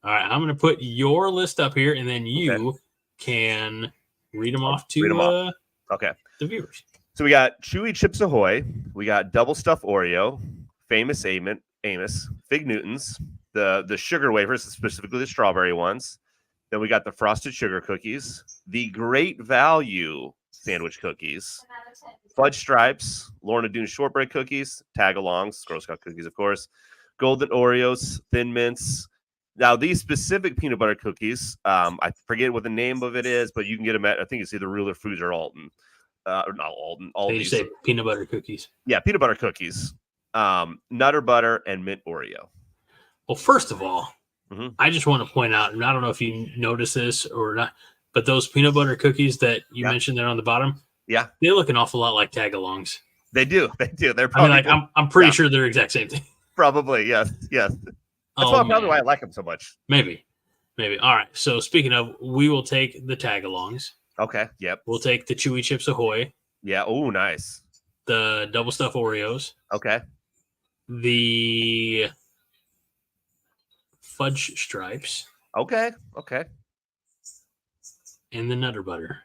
All right, I'm going to put your list up here, and then you can read them off to Read 'em off. Okay. the viewers. So we got Chewy Chips Ahoy. We got Double Stuffed Oreo, Famous Amos, Fig Newtons, the sugar wafers, specifically the strawberry ones. Then we got the frosted sugar cookies, the Great Value sandwich cookies, Fudge Stripes, Lorna Doone shortbread cookies, Tag-alongs, Girl Scout cookies, of course, Golden Oreos, Thin Mints. Now, these specific peanut butter cookies, I forget what the name of it is, but you can get them at, I think it's either Ruler Foods or Alton. Or not Alton. They say peanut butter cookies. Yeah, peanut butter cookies. Nutter butter and mint Oreo. Well, first of all, I just want to point out, and I don't know if you notice this or not, but those peanut butter cookies that you mentioned there on the bottom, they look an awful lot like Tag-alongs. They do. They're probably, I'm pretty sure they're the exact same thing. Probably, yes. That's probably why I like them so much. Maybe. All right. So speaking of, we will take the Tag-alongs. Okay. Yep. We'll take the Chewy Chips Ahoy. Yeah. Oh, nice. The Double Stuffed Oreos. Okay. The Fudge Stripes. Okay. And the Nutter Butter.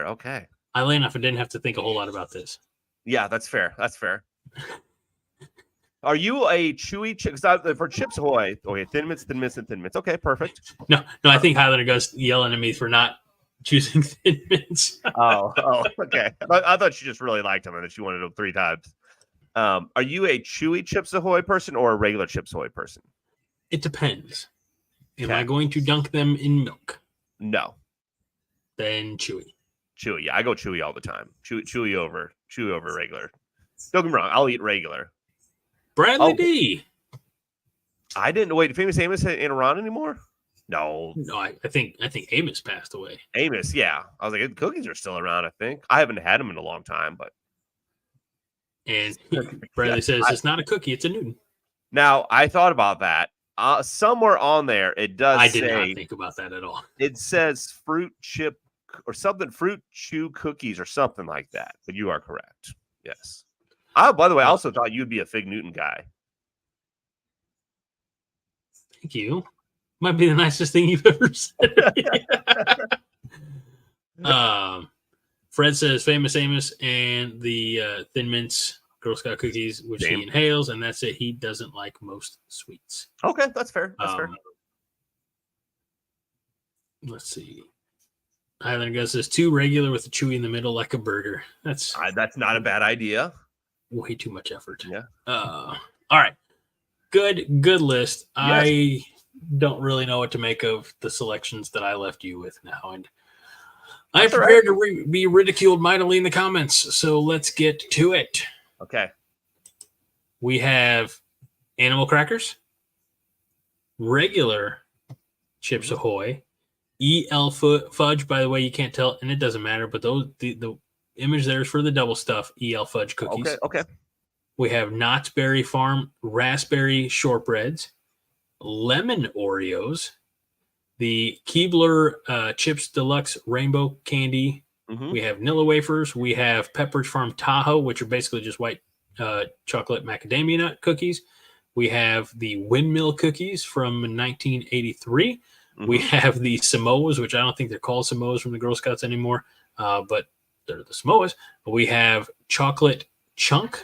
Okay. I lay enough. I didn't have to think a whole lot about this. Yeah, that's fair. Are you a Chewy Chips? For Chips Ahoy, okay, Thin Mints. Okay, perfect. No, I think Highlander goes yelling at me for not choosing Thin Mints. oh, okay. I thought she just really liked them and that she wanted them 3 times. Are you a Chewy Chips Ahoy person or a regular Chips Ahoy person? It depends. Am I going to dunk them in milk? No. Then Chewy. Yeah, I go Chewy all the time. Chewy over regular. Don't get me wrong, I'll eat regular. Bradley D. I didn't wait. Famous Amos ain't around anymore? No, I think Amos passed away. Amos, yeah. I was like, the cookies are still around. I think I haven't had them in a long time, but. And Bradley says it's not a cookie; it's a Newton. Now I thought about that. Somewhere on there, it does. I did not think about that at all. It says fruit chip or something, fruit chew cookies or something like that. But you are correct. Yes. By the way, I also thought you'd be a Fig Newton guy. Thank you. Might be the nicest thing you've ever said. Fred says Famous Amos and the Thin Mints Girl Scout cookies, which he inhales, and that's it. He doesn't like most sweets. Okay, that's fair. Let's see. Highlander Gus says 2 regular with a chewy in the middle, like a burger. That's not a bad idea. Way too much effort. Yeah. All right. Good list. Yes. I don't really know what to make of the selections that I left you with now, and I'm prepared to be ridiculed mightily in the comments. So let's get to it. Okay. We have animal crackers, regular Chips Ahoy, EL Fudge. By the way, you can't tell, and it doesn't matter, but the image there is for the double stuff EL Fudge cookies. Okay. We have Knott's Berry Farm raspberry shortbreads, lemon Oreos, the Keebler Chips Deluxe Rainbow Candy. Mm-hmm. We have Nilla wafers. We have Pepperidge Farm Tahoe, which are basically just white chocolate macadamia nut cookies. We have the Windmill cookies from 1983. Mm-hmm. We have the Samoas, which I don't think they're called Samoas from the Girl Scouts anymore, but they're the Samoas. We have Chocolate Chunk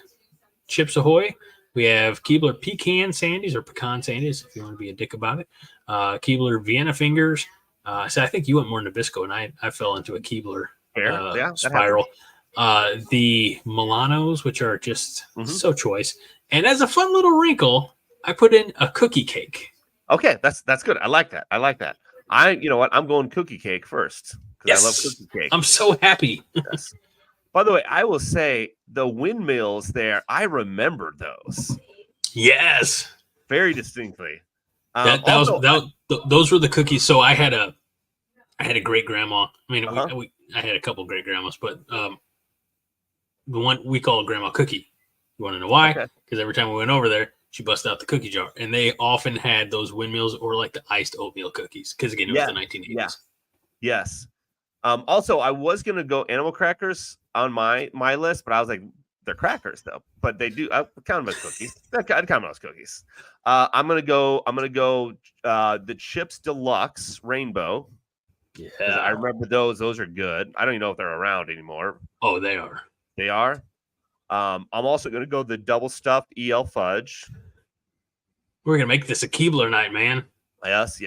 Chips Ahoy. We have Keebler Pecan Sandies or Pecan Sandies, if you want to be a dick about it. Keebler Vienna Fingers. So I think you went more Nabisco, and I fell into a Keebler spiral. The Milanos, which are just so choice. And as a fun little wrinkle, I put in a cookie cake. Okay, that's good. I like that. You know what? I'm going cookie cake first because I love cookie cake. I'm so happy. Yes. By the way, I will say the windmills there, I remember those. Yes. Very distinctly. Those were the cookies. So I had a great grandma. I mean, I had a couple great grandmas, but the one we call Grandma Cookie. You want to know why? Because every time we went over there, she busted out the cookie jar, and they often had those windmills or like the iced oatmeal cookies. Because again, it was the 1980s. Yeah. Yes. Also, I was gonna go animal crackers on my list, but I was like, They're crackers though, but they do. I count them as cookies. I count them as cookies. I'm gonna go the Chips Deluxe Rainbow. Yeah, I remember those. Those are good. I don't even know if they're around anymore. Oh, they are. They are. I'm also gonna go the double stuffed EL Fudge. We're gonna make this a Keebler night, man. Yes.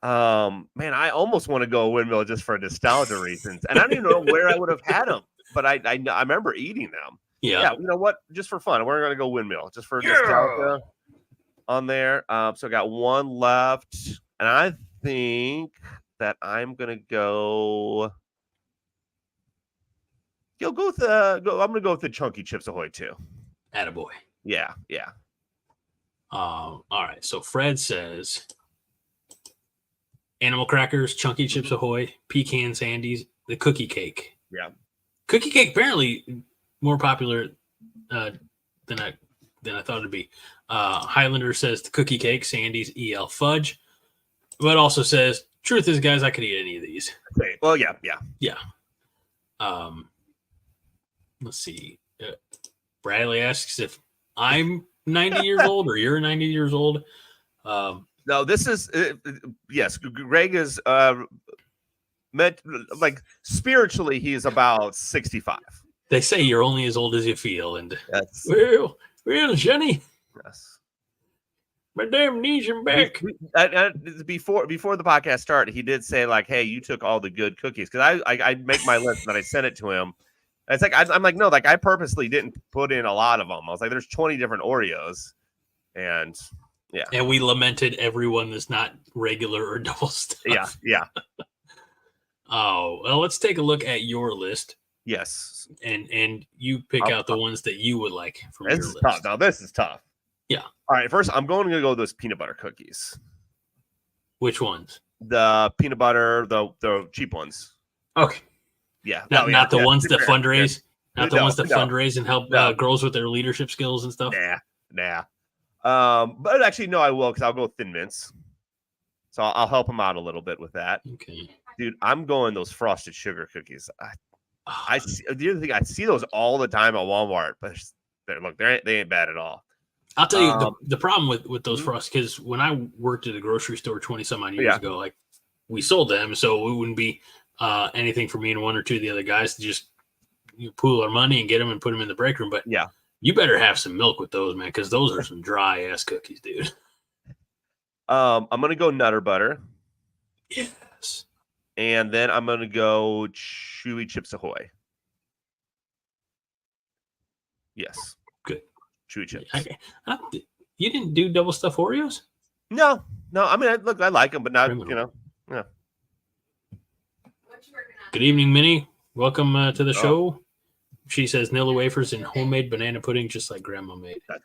Man, I almost want to go windmill just for nostalgia reasons, and I don't even know where I would have had them, but I remember eating them. Yeah. You know what? Just for fun, we're gonna go windmill just for nostalgia on there. So I got one left, and I think that I'm gonna go. I'm gonna go with the Chunky Chips Ahoy too. Attaboy. Yeah. All right. So Fred says animal crackers, Chunky Chips Ahoy, pecan sandies, the cookie cake. Yeah. Cookie cake apparently more popular than I thought it'd be. Highlander says the cookie cake, sandies, EL Fudge, but also says truth is, guys, I could eat any of these. Okay. Well, yeah. Let's see. Bradley asks if I'm 90 years old or you're 90 years old. No, this is yes. Greg is meant like spiritually, he is about 65. They say you're only as old as you feel, and Yes. well, Jenny, Yes. my damn knees and back. Before the podcast started, he did say like, "Hey, you took all the good cookies," because I make my list and I sent it to him. And it's like I'm like, no, like I purposely didn't put in a lot of them. I was like, there's 20 different Oreos, and yeah, And we lamented everyone that's not regular or double stuff. yeah. Oh, well, let's take a look at your list, Yes. and you pick out the ones that you would like from This your is list. tough. Now this is tough. Yeah. All right. First, I'm going to go with those peanut butter cookies. Which ones? The peanut butter, the cheap ones. Okay. Yeah. Not the ones that Yeah. fundraise. Not the No, ones that no. fundraise and help No. girls with their leadership skills and stuff. Nah. But actually, no, I will because I'll go Thin Mints. So I'll help him out a little bit with that, Okay. dude. I'm going those frosted sugar cookies. I see, the other thing, I see those all the time at Walmart, but they ain't bad at all. I'll tell you the problem with those frost, because when I worked at a grocery store 20 some odd years ago, like we sold them, so it wouldn't be anything for me and one or two of the other guys to just pool our money and get them and put them in the break room. But Yeah. you better have some milk with those, man, because those are some dry ass cookies, dude. I'm gonna go Nutter Butter, Yes. and then I'm gonna go Chewy Chips Ahoy. Yes. Good. Chewy Chips. You didn't do double stuffed Oreos? No. I mean, I like them, but not Criminal. Yeah. What you working on? Good evening, Minnie. Welcome to the show. She says Nilla wafers and homemade banana pudding, just like Grandma made. That's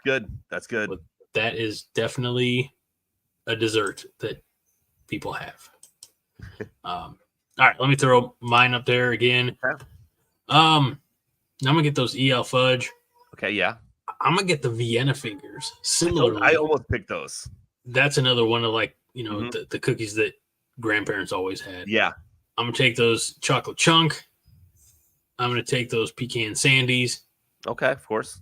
good. But that is definitely a dessert that people have. All right, let me throw mine up there again. Okay. I'm gonna get those EL Fudge. Okay, yeah. I'm gonna get the Vienna fingers. Similarly, I almost picked those. that's another one of like Mhm. the cookies that grandparents always had. Yeah. I'm gonna take those chocolate chunk. I'm gonna take those pecan sandies, Okay, of course.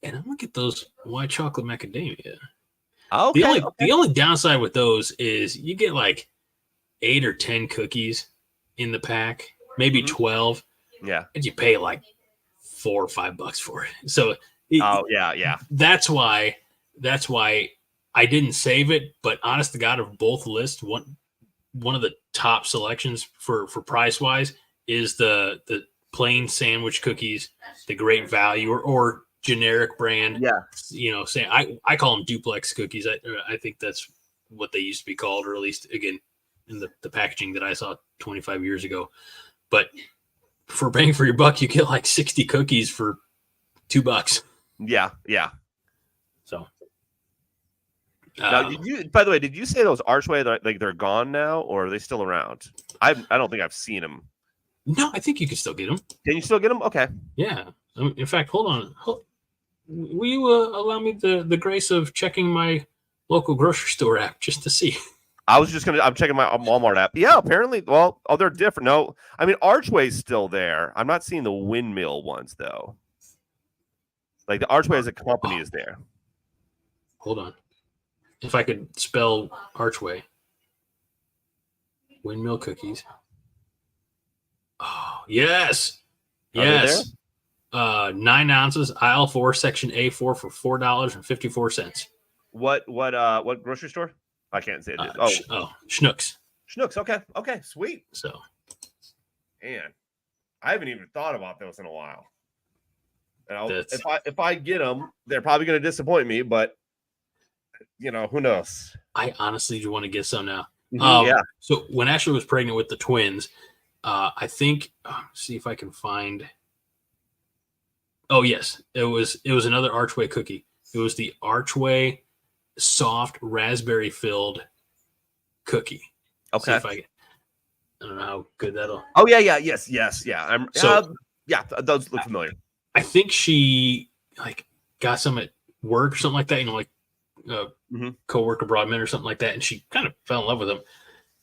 and I'm gonna get those white chocolate macadamia. Okay. The only downside with those is you get like 8 or 10 cookies in the pack, maybe Mhm. 12, Yeah. and you pay like $4 or $5 for it. So Yeah. that's why I didn't save it. But honest to God, of both lists, one of the top selections for price wise is the plain sandwich cookies, the Great Value or generic brand. Yeah. Say I call them duplex cookies. I think that's what they used to be called, or at least again in the packaging that I saw 25 years ago. But for bang for your buck, you get like 60 cookies for $2. Yeah. So Now, by the way, did you say those Archway they're gone now, or are they still around? I don't think I've seen them. no, I think you can still get them. Can you still get them? Okay. Yeah. In fact, hold on. Will you allow me the grace of checking my local grocery store app just to see? I'm checking my Walmart app. Yeah, apparently. Well, they're different. No, I mean Archway's still there. I'm not seeing the windmill ones though. Like the Archway as a company is there. Hold on. If I could spell Archway. Windmill cookies. Oh, yes. Are they Yes. 9 ounces, aisle 4, section A4 for $4.54. What grocery store? I can't say it. Schnucks. Schnucks. Okay, sweet. So, Man, I haven't even thought about those in a while. And That's- if I get them, they're probably going to disappoint me. But who knows? I honestly do want to get some now. Yeah. So when Ashley was pregnant with the twins, I think see if I can find. Oh yes, it was another Archway cookie. It was the Archway soft raspberry filled cookie. See Okay. if I don't know how good that'll. Oh yeah. Yes. Yeah. Those look familiar. I think she got some at work or something like that. Coworker brought them in or something like that, and she kind of fell in love with them.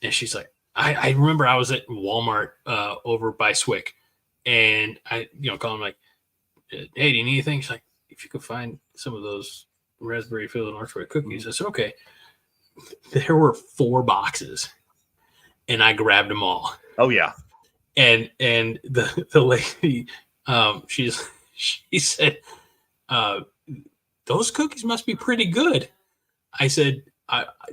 And she's like, I remember I was at Walmart over by Swick, and I call him like, hey, do you need anything? She's like, if you could find some of those raspberry filled Archway cookies. I said, okay. There were 4 boxes, and I grabbed them all. Oh yeah. And the lady, she said, those cookies must be pretty good. I said,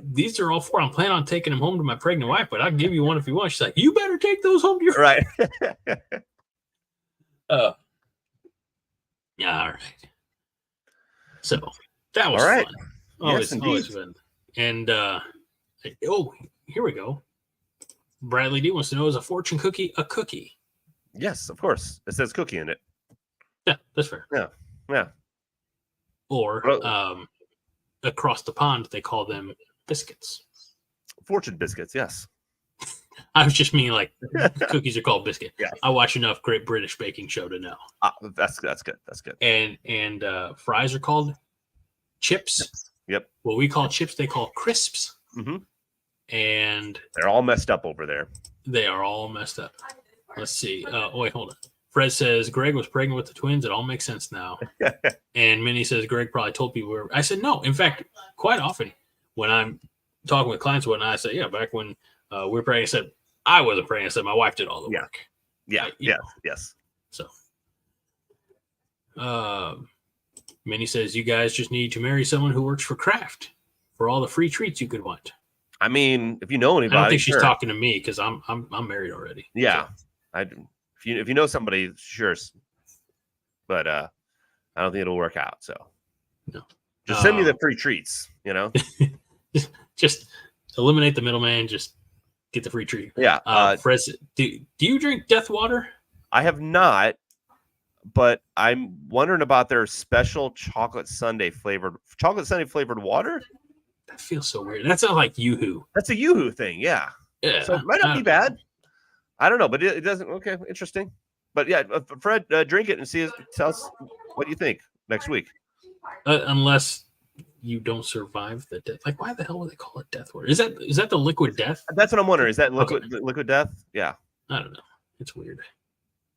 these are all 4. I'm planning on taking them home to my pregnant wife, but I'll give you one if you want. She's like, you better take those home to your Right. Yeah, all right. So that was All right. fun. Yes, Always indeed. fun. And here we go. Bradley D wants to know, is a fortune cookie a cookie? Yes, of course. It says cookie in it. Yeah, that's fair. Yeah. Or across the pond, they call them biscuits. Fortune biscuits. Yes. I was just meaning like cookies are called biscuit. Yeah. I watch enough Great British Baking Show to know. That's good. That's good. And fries are called chips. Yep. What we call chips, they call crisps. Mm-hmm. And They're all messed up over there. they are all messed up. Let's see. Wait, hold on. Fred says Greg was pregnant with the twins. It all makes sense now. And Minnie says Greg probably told people. I said no. In fact, quite often when I'm talking with clients, and whatnot, I say, yeah, back when we were pregnant, I said I wasn't pregnant. I said my wife did all the work. Yeah. Yes. So, Minnie says you guys just need to marry someone who works for Kraft for all the free treats you could want. I mean, if you know anybody, I don't think she's sure. talking to me because I'm married already. Yeah, So, if you know somebody, sure. But I don't think it'll work out. So No. just send me the free treats. just eliminate the middleman. Just get the free treat. Yeah. Fred, do you drink Death Water? I have not, but I'm wondering about their special chocolate sundae flavored water. That feels so weird. That sounds like Yoo-hoo. That's a Yoo-hoo thing. Yeah. Yeah, So it might not be bad. I don't know, but it doesn't. Okay, interesting. But yeah, Fred, drink it and tell us what you think next week. Unless you don't survive the death. Like, why the hell would they call it Death Water? Is that the liquid death? That's what I'm wondering. Is that liquid death? Yeah. I don't know. It's weird.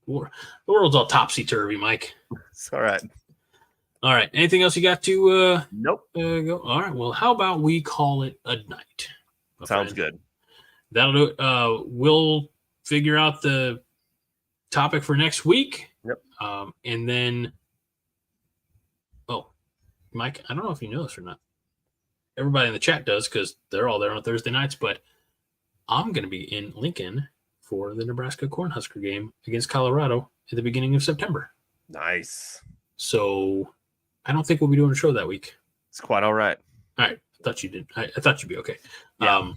The world's all topsy-turvy, Mike. It's all right. All right. Anything else you got to Nope. go? All right. Well, how about we call it a night? my Sounds friend? good. That'll do it. We'll figure out the topic for next week. Yep. And then, Mike, I don't know if you know this or not. Everybody in the chat does because they're all there on Thursday nights, but I'm going to be in Lincoln for the Nebraska Cornhusker game against Colorado at the beginning of September. Nice. So I don't think we'll be doing a show that week. It's quite all right. All right. I thought you did. I thought you'd be okay. Yeah.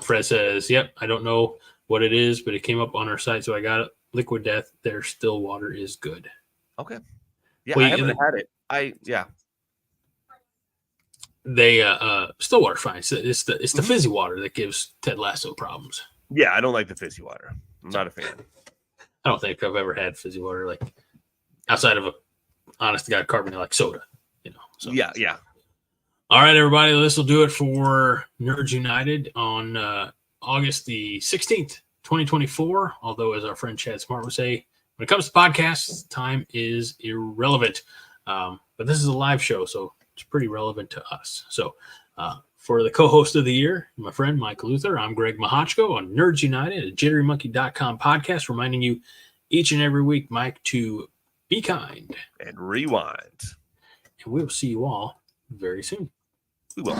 Fred says, yep, I don't know what it is, but it came up on our site, so I got it. Liquid Death, their still water is good. Okay. Yeah, Well, I haven't had it. They still water's fine. It's the fizzy water that gives Ted Lasso problems. Yeah, I don't like the fizzy water. I'm not a fan. I don't think I've ever had fizzy water like outside of a honest to God carbonate like soda, So. Yeah. All right, everybody. This will do it for Nerds United on August the 16th, 2024. Although, as our friend Chad Smart would say, when it comes to podcasts, time is irrelevant. But this is a live show, so it's pretty relevant to us. So for the co-host of the year, my friend Mike Luther, I'm Greg Mahochko on Nerds United, a JitteryMonkey.com podcast, reminding you each and every week, Mike, to be kind and rewind. And we'll see you all very soon. We will.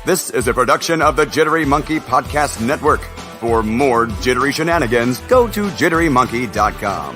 This is a production of the Jittery Monkey Podcast Network. For more jittery shenanigans, go to jitterymonkey.com.